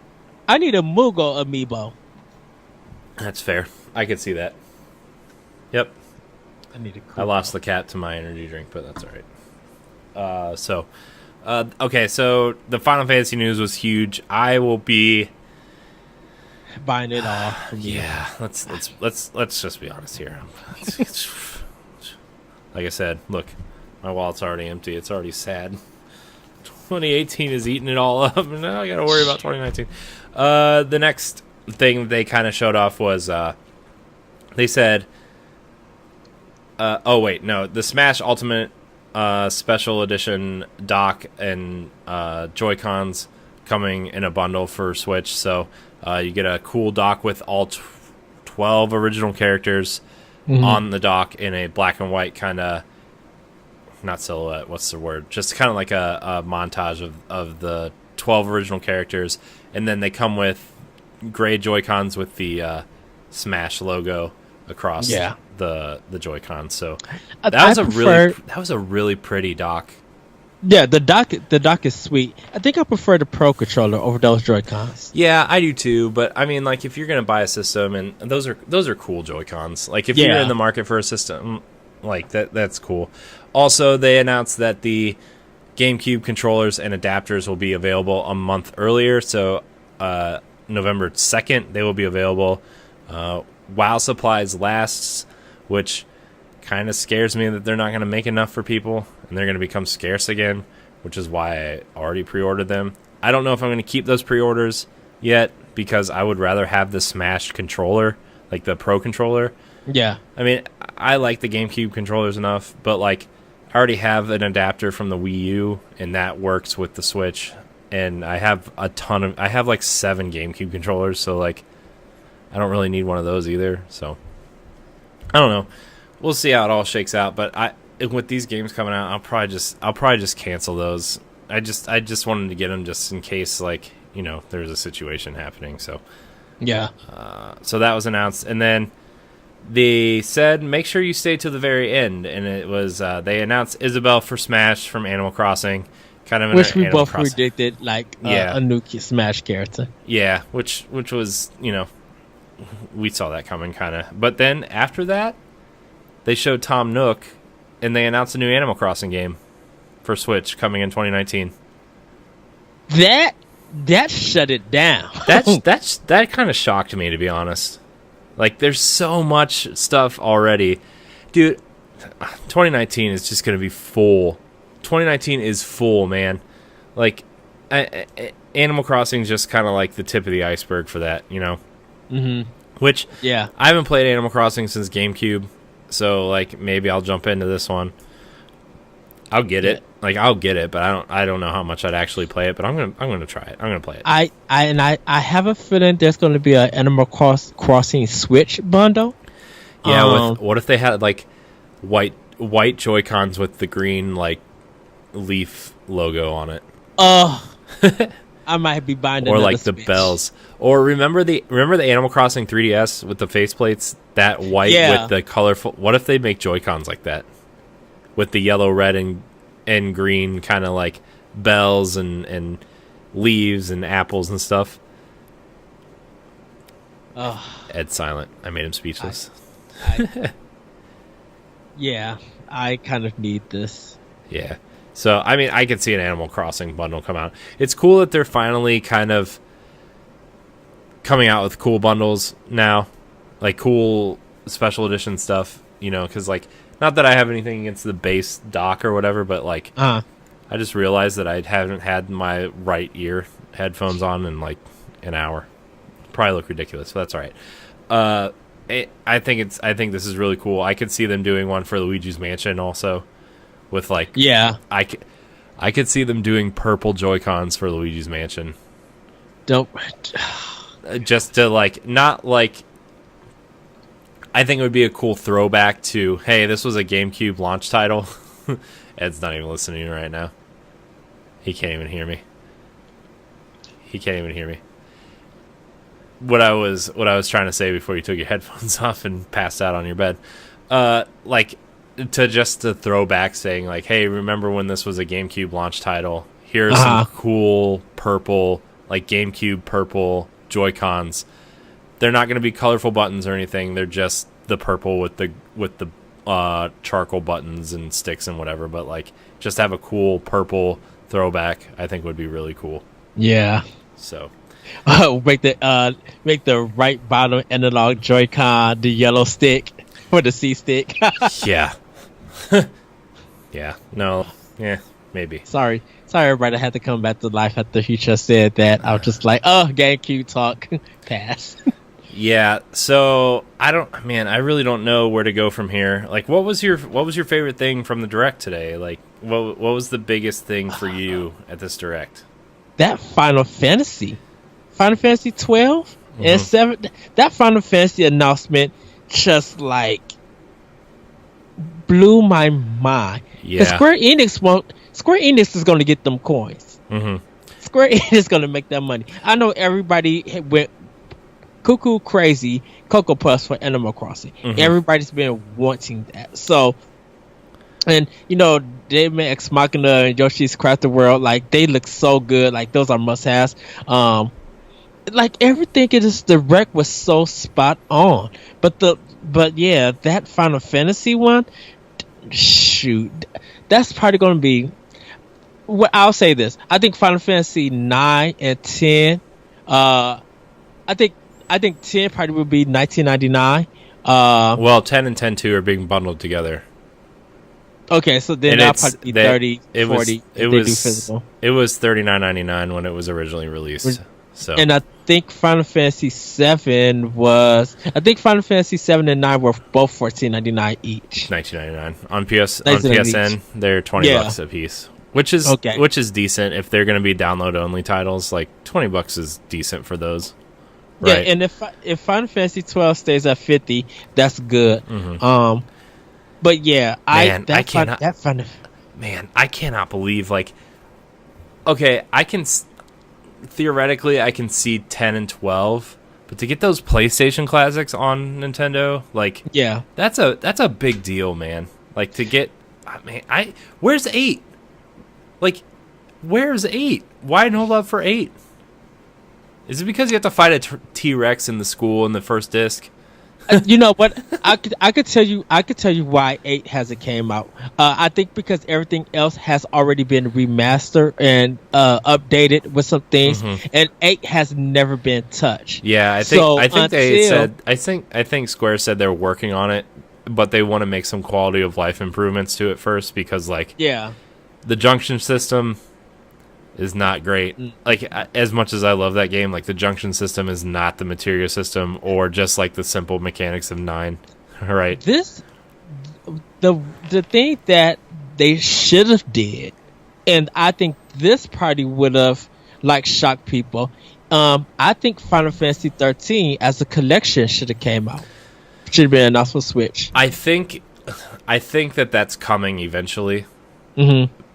I need a Mugo amiibo. That's fair. I could see that. Yep. I need a Koopo. I lost the cat to my energy drink, but that's all right. Okay, so the Final Fantasy news was huge. I will be buying it all. From you. Yeah, let's just be honest here. Like I said, look, my wallet's already empty. It's already sad. 2018 is eating it all up, and now I got to worry about 2019. The next thing they kind of showed off was they said, the Smash Ultimate Special Edition dock and Joy-Cons coming in a bundle for Switch. So you get a cool dock with all 12 original characters on the dock in a black and white kind of, not silhouette, what's the word? Just kind of like a montage of the 12 original characters. And then they come with gray Joy-Cons with the Smash logo across the Joy-Con. So that was a really pretty dock. Yeah, the dock is sweet. I think I prefer the Pro controller over those Joy-Cons. Yeah, I do too. But I mean, like, if you're gonna buy a system, and those are cool Joy-Cons. Like, if you're in the market for a system like that's cool. Also, they announced that the GameCube controllers and adapters will be available a month earlier. So November 2nd, they will be available while supplies lasts, which kind of scares me that they're not going to make enough for people and they're going to become scarce again, which is why I already pre-ordered them. I don't know if I'm going to keep those pre-orders yet because I would rather have the Smash controller, like the Pro controller. Yeah. I mean, I like the GameCube controllers enough, but like I already have an adapter from the Wii U and that works with the Switch, and I have like 7 GameCube controllers, so like I don't really need one of those either. So I don't know. We'll see how it all shakes out, but with these games coming out, I'll probably just cancel those. I just wanted to get them just in case, like, you know, there's a situation happening. So yeah. So that was announced, and then they said make sure you stay to the very end, and it was they announced Isabelle for Smash from Animal Crossing, kind of which we Animal both Crossing. predicted, like a new Smash character. Yeah, which was, you know, we saw that coming kind of. But then after that, they showed Tom Nook, and they announced a new Animal Crossing game for Switch coming in 2019. That shut it down. That kind of shocked me, to be honest. Like, there's so much stuff already. Dude, 2019 is just going to be full. 2019 is full, man. Like, Animal Crossing is just kind of like the tip of the iceberg for that, you know? Mm-hmm. Which, yeah, I haven't played Animal Crossing since GameCube, so, like, maybe I'll jump into this one. I'll get it. Like, I'll get it, but I don't know how much I'd actually play it, but I'm gonna try it. I'm gonna play it. I have a feeling there's gonna be an Animal Crossing Switch bundle. Yeah, what if they had like white Joy-Cons with the green like leaf logo on it? I might be buying or like Switch. The bells. Or remember the Animal Crossing 3DS with the faceplates, that white with the colorful. What if they make Joy-Cons like that, with the yellow, red, and green kind of like bells and leaves and apples and stuff? Ed's silent. I made him speechless. Yeah, I kind of need this. Yeah. So, I mean, I could see an Animal Crossing bundle come out. It's cool that they're finally kind of coming out with cool bundles now. Like, cool special edition stuff, you know, because, like, not that I have anything against the base dock or whatever, but, like, I just realized that I haven't had my right ear headphones on in, like, an hour. Probably look ridiculous, but that's all right. I think this is really cool. I could see them doing one for Luigi's Mansion also. With like, yeah, I could see them doing purple Joy-Cons for Luigi's Mansion. Don't just to like, not like. I think it would be a cool throwback to, hey, this was a GameCube launch title. Ed's not even listening right now. He can't even hear me. What I was trying to say before you took your headphones off and passed out on your bed, like. to throw back, saying like, "Hey, remember when this was a GameCube launch title? Here's Uh-huh. some cool purple, like GameCube purple Joy-Cons. They're not going to be colorful buttons or anything. They're just the purple with the charcoal buttons and sticks and whatever. But like, just have a cool purple throwback. I think would be really cool. Yeah. So." Make the right bottom analog Joy-Con the yellow stick or the C stick. Yeah. Yeah. No. Yeah. Maybe. Sorry, everybody had to come back to life after he just said that. I was just like, oh, GameCube talk, pass. Yeah. So I really don't know where to go from here. Like, what was your favorite thing from the Direct today? Like, what was the biggest thing for you at this Direct? That Final Fantasy 12 and 7. That Final Fantasy announcement just like blew my mind. Yeah. Square Enix is going to get them coins. Mm-hmm. Square Enix is going to make that money. I know everybody went cuckoo crazy Cocoa Puffs for Animal Crossing. Mm-hmm. Everybody's been wanting that. So, and you know, Daemon Ex Machina and Yoshi's Crafted World, like they look so good. Like those are must-haves. Like everything in this Direct was so spot on. But yeah, that Final Fantasy one, shoot, that's probably going to be. Well, I'll say this: I think Final Fantasy 9 and 10. I think 10 probably would be 1999. Well, 10 and 10-2 are being bundled together. Okay, so then that'll probably be 30, 40. It was physical. It was $39.99 when it was originally released. So, and I think Final Fantasy 7 was. I think Final Fantasy 7 and 9 were both $14.99 each. $19.99 on PSN. They're $20 a piece, which is decent if they're going to be download only titles. Like $20 is decent for those. Right? Yeah, and if Final Fantasy 12 stays at 50, that's good. Mm-hmm. But yeah, I cannot believe, like, okay, theoretically I can see 10 and 12, but to get those PlayStation classics on Nintendo, like, yeah, that's a big deal, man. Like, to get, where's 8? Like, where's 8? Why no love for 8? Is it because you have to fight a T-Rex in the school in the first disc? You know what? I could tell you why 8 hasn't came out. I think because everything else has already been remastered and updated with some things, and 8 has never been touched. Yeah, I think Square said they're working on it, but they want to make some quality of life improvements to it first because, like, the junction system is not great. Like, as much as I love that game, like, the junction system is not the materia system or just like the simple mechanics of 9. Right. The thing that they should have did, and I think this party would have like shocked people. I think Final Fantasy 13 as a collection should have came out. Should have been announced for Switch. I think that's coming eventually.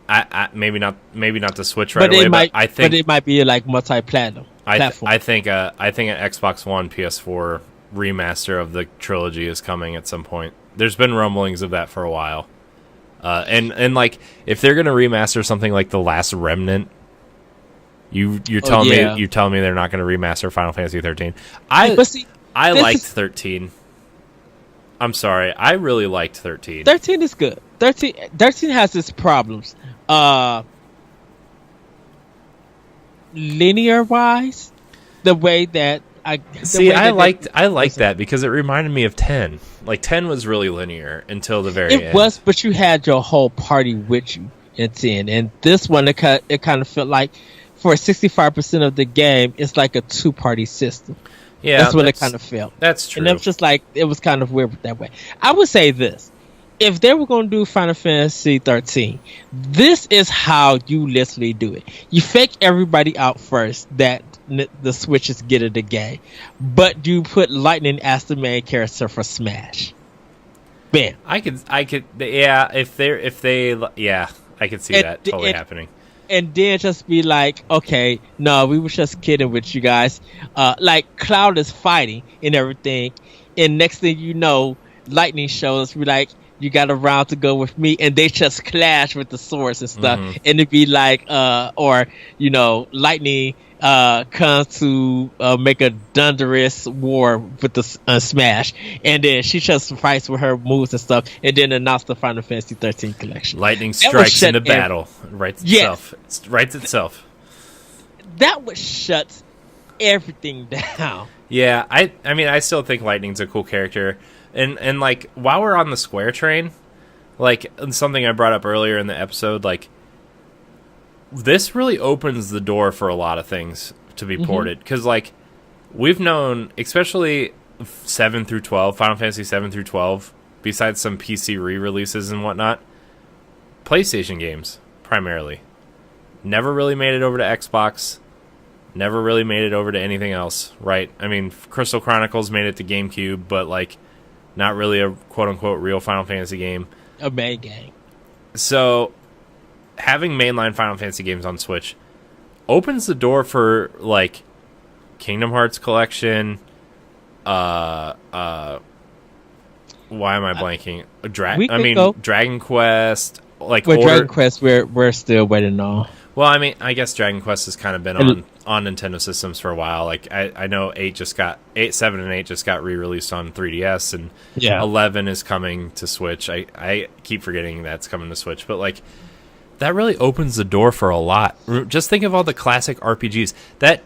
I maybe not the Switch right away, but I think it might be like multi-platinum platform. I think an Xbox One, PS4 remaster of the trilogy is coming at some point. There's been rumblings of that for a while, and like if they're gonna remaster something like The Last Remnant, you're telling me they're not gonna remaster Final Fantasy 13. I liked 13. I'm sorry, I really liked 13. 13 is good. 13 has its problems. Linear wise, the way that I liked that because it reminded me of 10. Like 10 was really linear until the very end. It was, but you had your whole party with you in 10, and this one it kind of felt like for 65% of the game, it's like a 2-party system. Yeah, that's what it kind of felt. That's true. And it was just like it was kind of weird that way. I would say this. If they were going to do Final Fantasy 13, this is how you literally do it. You fake everybody out first that the Switches get it the game, but you put Lightning as the main character for Smash. Bam. I could, yeah. I could see that totally happening. And then just be like, okay, no, we were just kidding with you guys. Like Cloud is fighting and everything, and next thing you know, Lightning shows. We're like, you got a round to go with me, and they just clash with the swords and stuff, Mhm. and it'd be like, or lightning comes to make a thunderous war with the Smash, and then she just fights with her moves and stuff, and then announce the Final Fantasy 13 collection. Lightning That would strikes shut into battle. Writes Yes. itself. It writes itself. That would shut everything down. Yeah, I mean, I still think Lightning's a cool character. And like, while we're on the Square train, like, something I brought up earlier in the episode, like, this really opens the door for a lot of things to be ported. Because, like, we've known, especially 7 through 12, Final Fantasy 7 through 12, besides some PC re-releases and whatnot, PlayStation games, primarily. Never really made it over to Xbox. Never really made it over to anything else, right? I mean, Crystal Chronicles made it to GameCube, but, like, not really a quote-unquote real Final Fantasy game. A main game. So, having mainline Final Fantasy games on Switch opens the door for, like, Kingdom Hearts Collection, why am I blanking? Dragon Quest, like, With Dragon Quest, we're still waiting on. Well, I mean, I guess Dragon Quest has kind of been on Nintendo systems for a while. Like, I know 7 and 8 just got re-released on 3DS, and 11 is coming to Switch. I keep forgetting that's coming to Switch, but, like, that really opens the door for a lot. Just think of all the classic RPGs that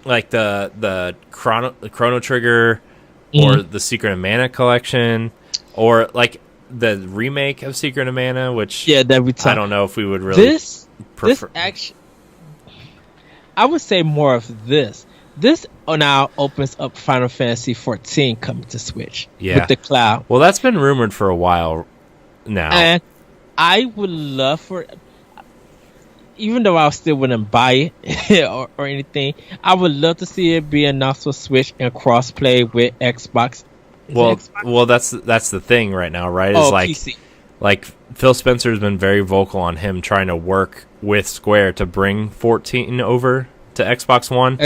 like the Chrono Trigger, or the Secret of Mana collection, or like the remake of Secret of Mana, which that we I don't know if we would really this actually, I would say more of this. This now opens up Final Fantasy 14 coming to Switch with the cloud. Well, that's been rumored for a while now. And I would love for, even though I still wouldn't buy it or anything, I would love to see it be announced for Switch and crossplay with Xbox. Well, that's the thing right now, right? Is PC. Like Phil Spencer's been very vocal on him trying to work with Square to bring 14 over to Xbox One.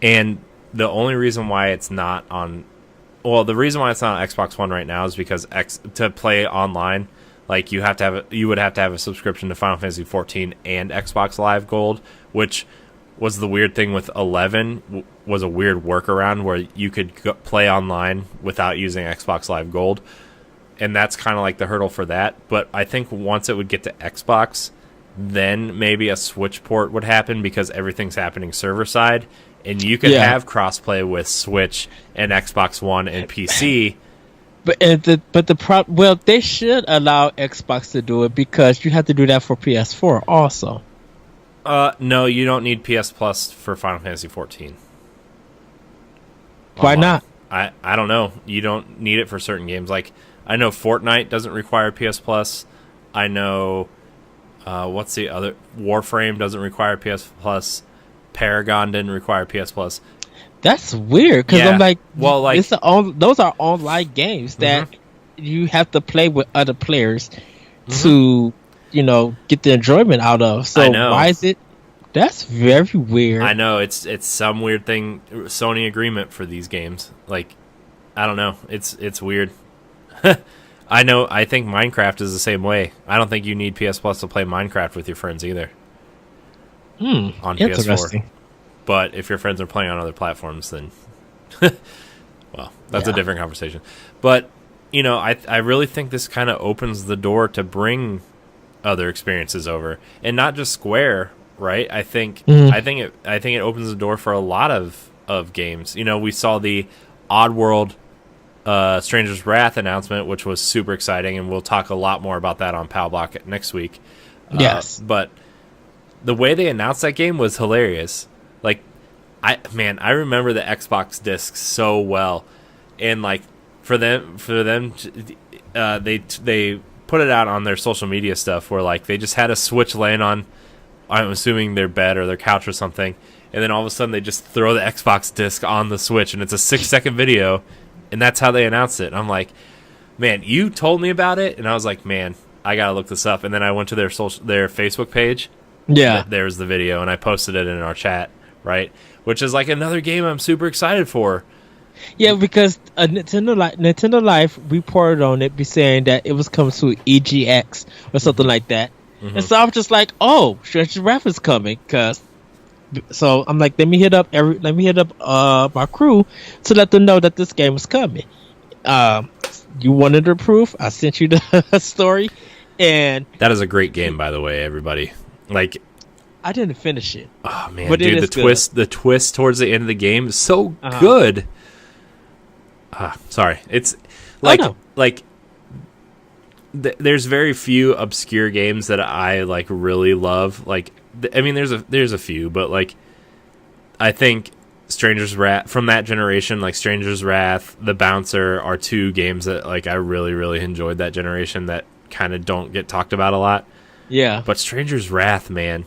And the only reason why it's not on, the reason why it's not on Xbox One right now is because to play online, like, you would have to have a subscription to Final Fantasy 14 and Xbox Live Gold, which was the weird thing with 11, was a weird workaround where you could play online without using Xbox Live Gold. And that's kind of like the hurdle for that. But I think once it would get to Xbox, then maybe a Switch port would happen, because everything's happening server side, and you could have crossplay with Switch and Xbox One and PC. But they should allow Xbox to do it, because you have to do that for PS4 also. No, you don't need PS Plus for Final Fantasy 14. Why not? I don't know. You don't need it for certain games. Like, I know Fortnite doesn't require PS Plus. I know, what's the other? Warframe doesn't require PS Plus. Paragon didn't require PS Plus. That's weird, because I'm like, those are online games that you have to play with other players to, get the enjoyment out of. So why is it? That's very weird. I know, it's some weird thing, Sony agreement for these games. Like, I don't know. It's weird. I think Minecraft is the same way. I don't think you need PS Plus to play Minecraft with your friends either. On PS4. But if your friends are playing on other platforms, then well, that's a different conversation. But, I really think this kind of opens the door to bring other experiences over, and not just Square, right? I think it opens the door for a lot of games. We saw the Oddworld Stranger's Wrath announcement, which was super exciting, and we'll talk a lot more about that on Pal Block next week. But the way they announced that game was hilarious. Like, I remember the Xbox discs so well, and like for them, they put it out on their social media stuff where, like, they just had a Switch laying on, I'm assuming, their bed or their couch or something, and then all of a sudden they just throw the Xbox disc on the Switch, and it's a 6-second video, and that's how they announced it. And I'm like, man, you told me about it, and I was like, man, I gotta look this up. And then I went to their Facebook page. There's the video, and I posted it in our chat, right? Which is like another game I'm super excited for. Yeah, because Nintendo Life reported on it, be saying that it was coming to EGX or something like that. Mm-hmm. And so I was just like, "Oh, Stranger's Wrath is coming." So I'm like, let me hit up my crew to let them know that this game is coming. You wanted the proof? I sent you the story, and That is a great game, by the way, everybody. Like, I didn't finish it. oh man, But it dude, is the twist towards the end of the game is so Uh-huh. good. Sorry, it's like no. there's very few obscure games that I like really love. Like, I mean, there's a few, but like, I think Stranger's Wrath from that generation, like Stranger's Wrath, The Bouncer, are two games that like I really enjoyed that generation that kind of don't get talked about a lot. Yeah, But Stranger's Wrath, man,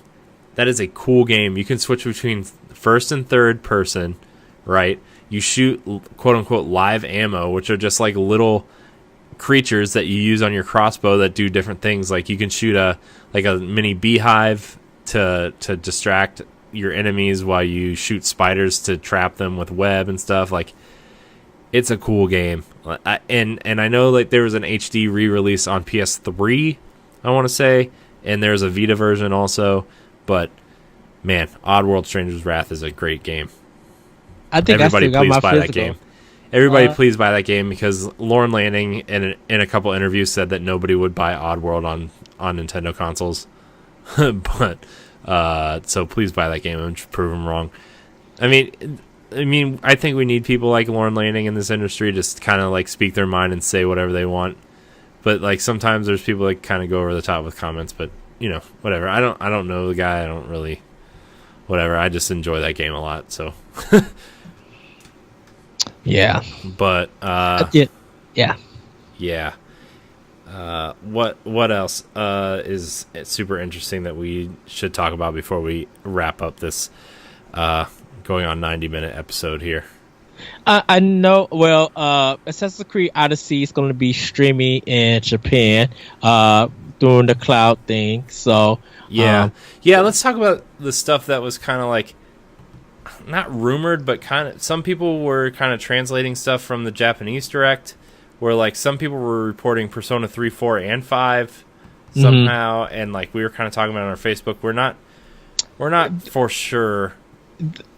that is a cool game. You can switch between first and third person, right? You shoot quote unquote live ammo, which are just like little creatures that you use on your crossbow that do different things. Like you can shoot a mini beehive to distract your enemies while you shoot spiders to trap them with web and stuff. Like, it's a cool game. And I know like there was an HD re-release on PS3, I want to say, and there's a Vita version also. But man, Oddworld Stranger's Wrath is a great game. I think Everybody I still got please my buy physical. that game. Everybody please buy that game, because Lauren Lanning in a couple interviews said that nobody would buy Oddworld on Nintendo consoles. But so please buy that game and prove them wrong. I mean, I think we need people like Lauren Lanning in this industry to kind of like speak their mind and say whatever they want. But like sometimes there's people that kind of go over the top with comments. But you know, whatever. I don't know the guy. I don't really. Whatever. I just enjoy that game a lot. So. Yeah, But yeah. yeah. What else is super interesting that we should talk about before we wrap up this going on 90-minute episode here? I know. Well, Assassin's Creed Odyssey is going to be streaming in Japan, doing the cloud thing. So Yeah. Let's talk about the stuff that was kind of like not rumored, but kind of some people were kind of translating stuff from the Japanese Direct, where like some people were reporting Persona 3, 4, and 5 somehow, and like we were kind of talking about it on our Facebook. We're not for sure.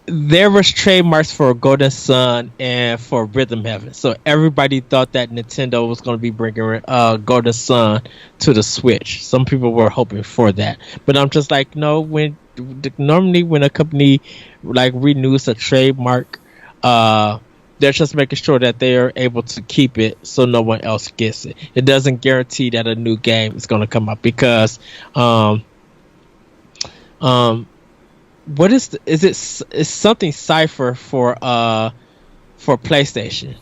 there was trademarks for Golden Sun and for Rhythm Heaven, so everybody thought that Nintendo was going to be bringing Golden Sun to the Switch. Some people were hoping for that, but I'm just like, no. Normally when a company like renews a trademark, they're just making sure that they are able to keep it so no one else gets it. It doesn't guarantee that a new game is going to come out, because what is it's something Cypher for PlayStation.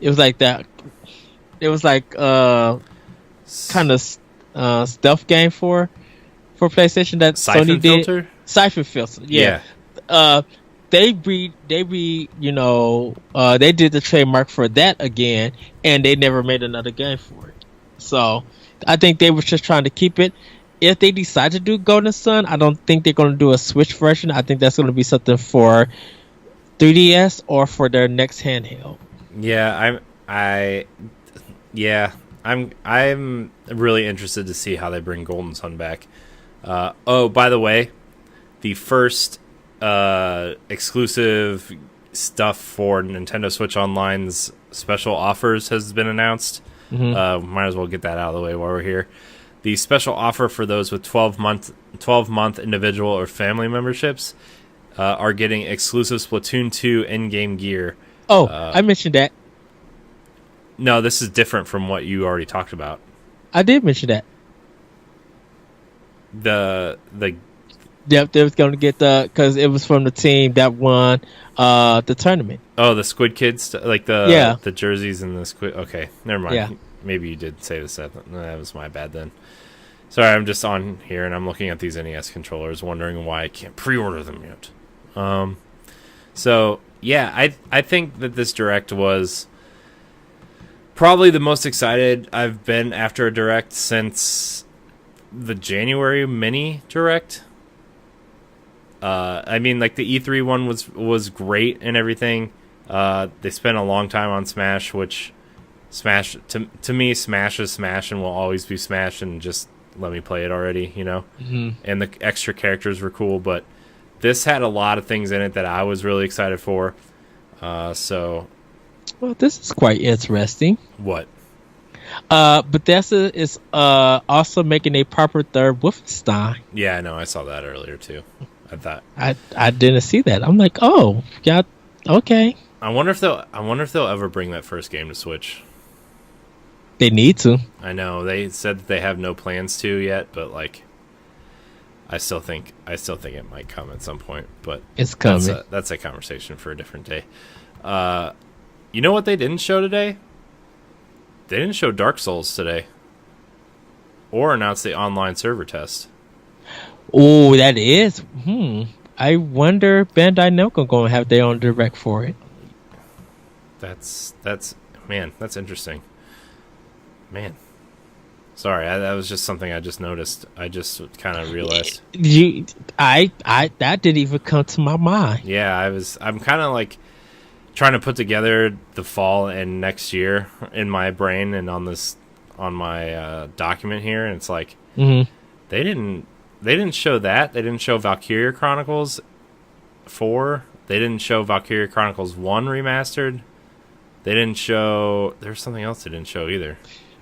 It was like that. It was like kind of stealth game for PlayStation that Siphon Sony did. Filter? Siphon Filter, yeah. They did the trademark for that again, and they never made another game for it. So I think they were just trying to keep it. If they decide to do Golden Sun, I don't think they're going to do a Switch version. I think that's going to be something for 3DS or for their next handheld. I'm really interested to see how they bring Golden Sun back. By the way, the first exclusive stuff for Nintendo Switch Online's special offers has been announced. Might as well get that out of the way while we're here. The special offer for those with 12-month individual or family memberships are getting exclusive Splatoon 2 in-game gear. I mentioned that. No, this is different from what you already talked about. I did mention that. Yep, they was going to get because it was from the team that won the tournament. Oh, the Squid Kids, like the jerseys and the Squid. Okay, never mind. Yeah. Maybe you did say this. That was my bad then. Sorry, I'm just on here and I'm looking at these NES controllers, wondering why I can't pre-order them yet. So yeah, I think that this Direct was probably the most excited I've been after a Direct since the January mini Direct. I mean, like the E3 one was great and everything. They spent a long time on Smash, which Smash to me, Smash is Smash and will always be Smash, and just let me play it already, you know. Mm-hmm. And the extra characters were cool, but this had a lot of things in it that I was really excited for. So, well, this is quite interesting. what? Bethesda is also making a proper third Wolfenstein. Yeah, I know. I saw that earlier too. I thought I didn't see that. I'm like, oh, yeah, okay. I wonder if they'll ever bring that first game to Switch. They need to. I know they said that they have no plans to yet, but like, I still think it might come at some point. But It's coming. That's a conversation for a different day. You know what they didn't show today? They didn't show Dark Souls today, or announce the online server test. Oh, that is. I wonder if Bandai Namco going to have their own direct for it. That's interesting. Man, sorry, that was just something I just noticed. I just kind of realized. That didn't even come to my mind. Yeah, I'm kind of like trying to put together the fall and next year in my brain and on my document here, and it's like they didn't show that. They didn't show Valkyria Chronicles 4. They didn't show Valkyria Chronicles 1 remastered. They didn't show. There's something else they didn't show either.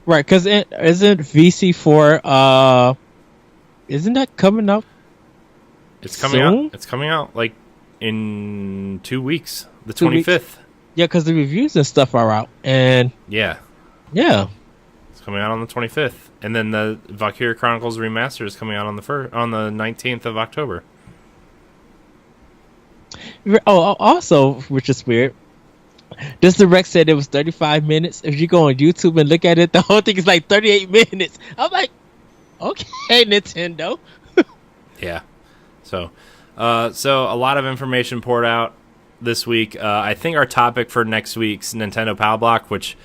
Right, because isn't VC4, isn't that coming up? It's coming soon? out. It's coming out like in 2 weeks, the 2 weeks. 25th. Yeah, because the reviews and stuff are out, and Yeah, it's coming out on the 25th, and then the Valkyria Chronicles Remastered is coming out on the 19th of October. Oh, also, which is weird. This direct said it was 35 minutes. If you go on YouTube and look at it, the whole thing is like 38 minutes. I'm like, okay, Nintendo. Yeah. So a lot of information poured out this week. I think our topic for next week's Nintendo Power Block, which,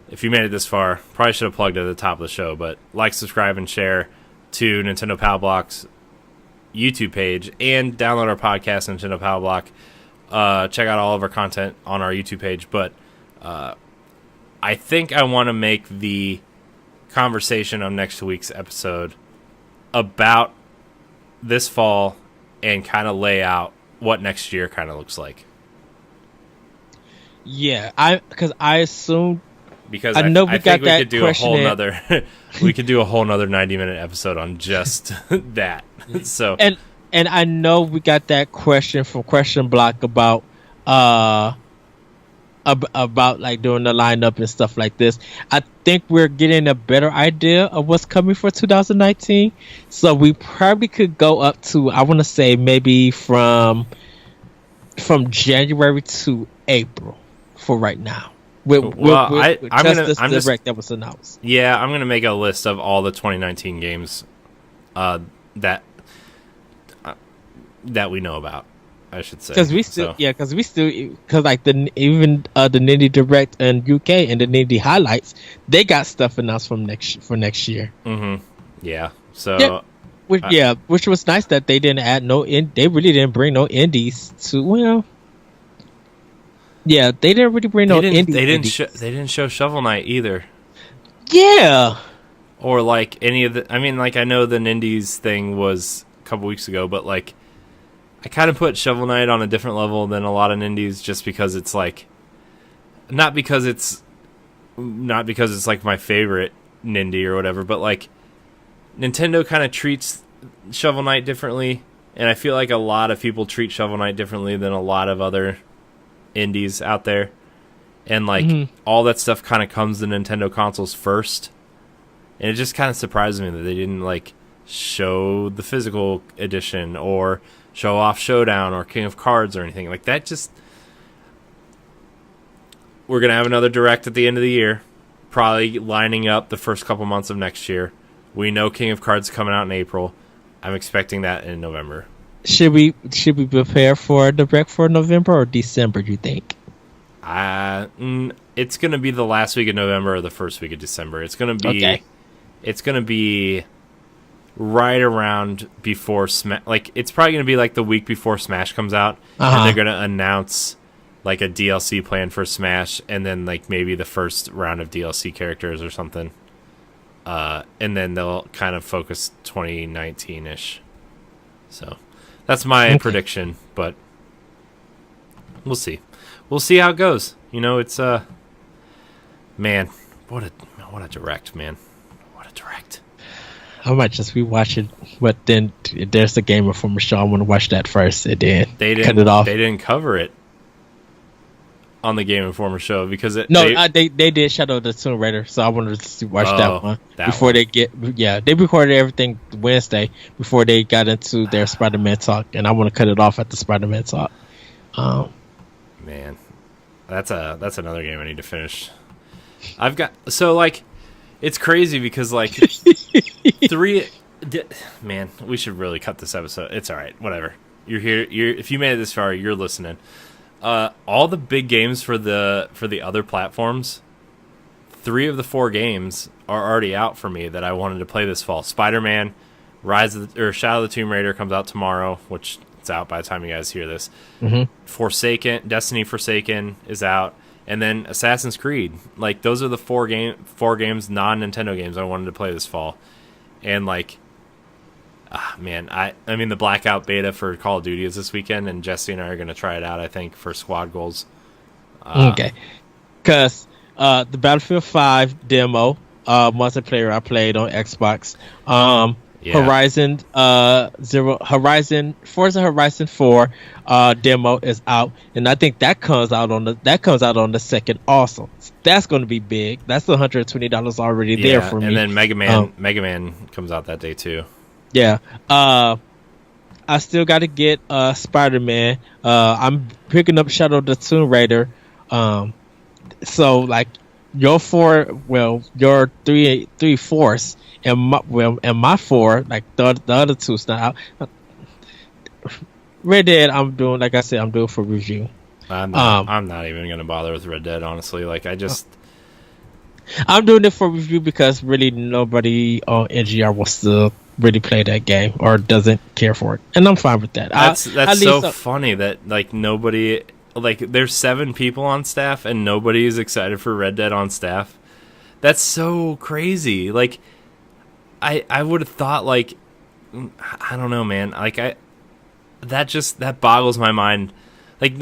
if you made it this far, probably should have plugged it at the top of the show, but like, subscribe, and share to Nintendo Power Block's YouTube page, and download our podcast, Nintendo Power Block. Check out all of our content on our YouTube page, but I think I want to make the conversation on next week's episode about this fall and kind of lay out what next year kind of looks like. Yeah, because I assume, because I know we think got that could do question a whole nother we could do a whole nother 90-minute episode on just that. So and I know we got that question from Question Block about like doing the lineup and stuff like this. I think we're getting a better idea of what's coming for 2019. So we probably could go up to, I want to say, maybe from January to April for right now. I'm direct that was announced. Yeah, I'm gonna make a list of all the 2019 games that we know about, I should say. Because like the Nindie Direct and UK and the Nindie Highlights, they got stuff announced for next year. Mm-hmm. Yeah. So. Yeah. Which was nice that they didn't add they really didn't bring no indies to. Well, yeah, they didn't really bring indies. They didn't show Shovel Knight either. Yeah. Or like any of the. I mean, like, I know the Nindies thing was a couple weeks ago, but like, I kind of put Shovel Knight on a different level than a lot of Nindies, just because it's like, not because it's like my favorite Nindie or whatever, but like, Nintendo kind of treats Shovel Knight differently, and I feel like a lot of people treat Shovel Knight differently than a lot of other indies out there, and like, all that stuff kind of comes to Nintendo consoles first, and it just kind of surprises me that they didn't like show the physical edition or show off Showdown or King of Cards or anything like that. Just, we're gonna have another direct at the end of the year, probably lining up the first couple months of next year. We know King of Cards coming out in April. I'm expecting that in November. Should we prepare for a direct for November or December, do you think? It's gonna be the last week of November or the first week of December. It's gonna be right around before Smash. Like, it's probably gonna be like the week before Smash comes out, and they're gonna announce like a DLC plan for Smash, and then like maybe the first round of DLC characters or something. And then they'll kind of focus 2019-ish. So that's my prediction, but we'll see. We'll see how it goes. You know, it's man, what a direct, man. What a direct. I might just be watching, but then there's the Game Informer show. I want to watch that first, and then cut it off. They didn't cover it on the Game Informer show because they did Shadow of the Tomb Raider, so I wanted to watch that one before they get. Yeah, they recorded everything Wednesday before they got into their Spider-Man talk, and I want to cut it off at the Spider-Man talk. Man, that's another game I need to finish. I've got it's crazy because like man, we should really cut this episode. It's all right, whatever. You're here. If you made it this far, you're listening. All the big games for the other platforms, 3 of the 4 games are already out for me that I wanted to play this fall. Spider-Man, Shadow of the Tomb Raider comes out tomorrow, which it's out by the time you guys hear this. Mm-hmm. Destiny Forsaken is out, and then Assassin's Creed. Like those are the 4 games, non-Nintendo games I wanted to play this fall, and like. Man, I mean the Blackout beta for Call of Duty is this weekend, and Jesse and I are going to try it out, I think, for squad goals. Okay. Because the Battlefield 5 demo, multiplayer I played on Xbox, Forza Horizon 4 demo is out, and I think that comes out on the 2nd also. That's going to be big. That's $120 already there for me. And then Mega Man comes out that day too. Yeah, I still got to get Spider-Man. I'm picking up Shadow of the Tomb Raider. So like your 3/4 and my 4, like the other 2's not out. Red Dead, I'm doing for review. I'm not even gonna bother with Red Dead, honestly. Like I'm doing it for review because really nobody on NGR wants to really play that game or doesn't care for it, and I'm fine with that. That's so funny that like nobody, like there's 7 people on staff and nobody is excited for Red Dead on staff. That's so crazy. Like I would have thought, like, I don't know, man. Like that boggles my mind. Like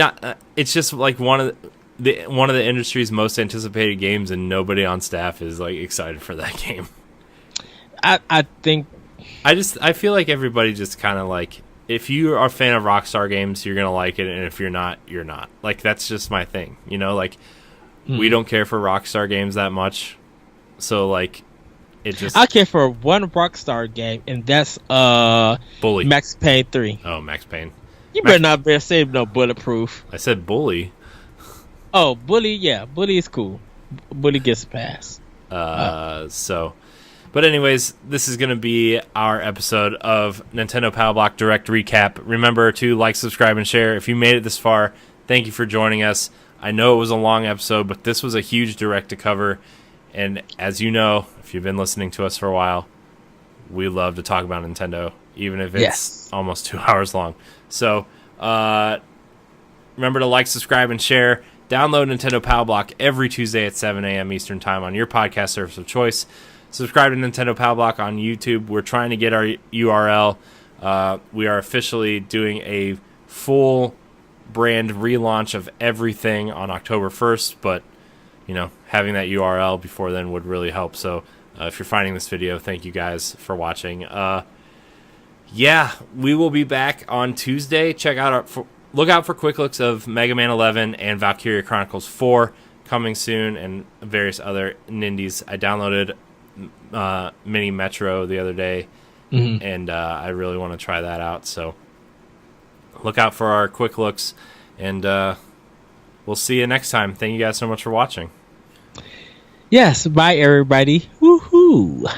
it's just like one of the industry's most anticipated games, and nobody on staff is like excited for that game. I think. I feel like everybody just kind of like, if you are a fan of Rockstar games, you're gonna like it, and if you're not, you're not. Like that's just my thing, you know. Like we don't care for Rockstar games that much, so like it just. I care for one Rockstar game, and that's Bully. Max Payne 3. Oh, Max Payne. You better not say no Bulletproof. I said Bully. Oh, Bully, yeah, Bully is cool. Bully gets a pass. But anyways, this is going to be our episode of Nintendo Power Block Direct Recap. Remember to like, subscribe, and share. If you made it this far, thank you for joining us. I know it was a long episode, but this was a huge Direct to cover. And as you know, if you've been listening to us for a while, we love to talk about Nintendo, even if it's almost 2 hours long. So remember to like, subscribe, and share. Download Nintendo Power Block every Tuesday at 7 a.m. Eastern Time on your podcast service of choice. Subscribe to Nintendo Power Block on YouTube. We're trying to get our URL. We are officially doing a full brand relaunch of everything on October 1st, but you know, having that URL before then would really help. So if you're finding this video, thank you guys for watching. We will be back on Tuesday. Look out for quick looks of Mega Man 11 and Valkyria Chronicles 4 coming soon, and various other Nindies. I downloaded Mini Metro the other day, and I really want to try that out. So look out for our quick looks, and we'll see you next time. Thank you guys so much for watching. Yes, bye everybody. Woohoo!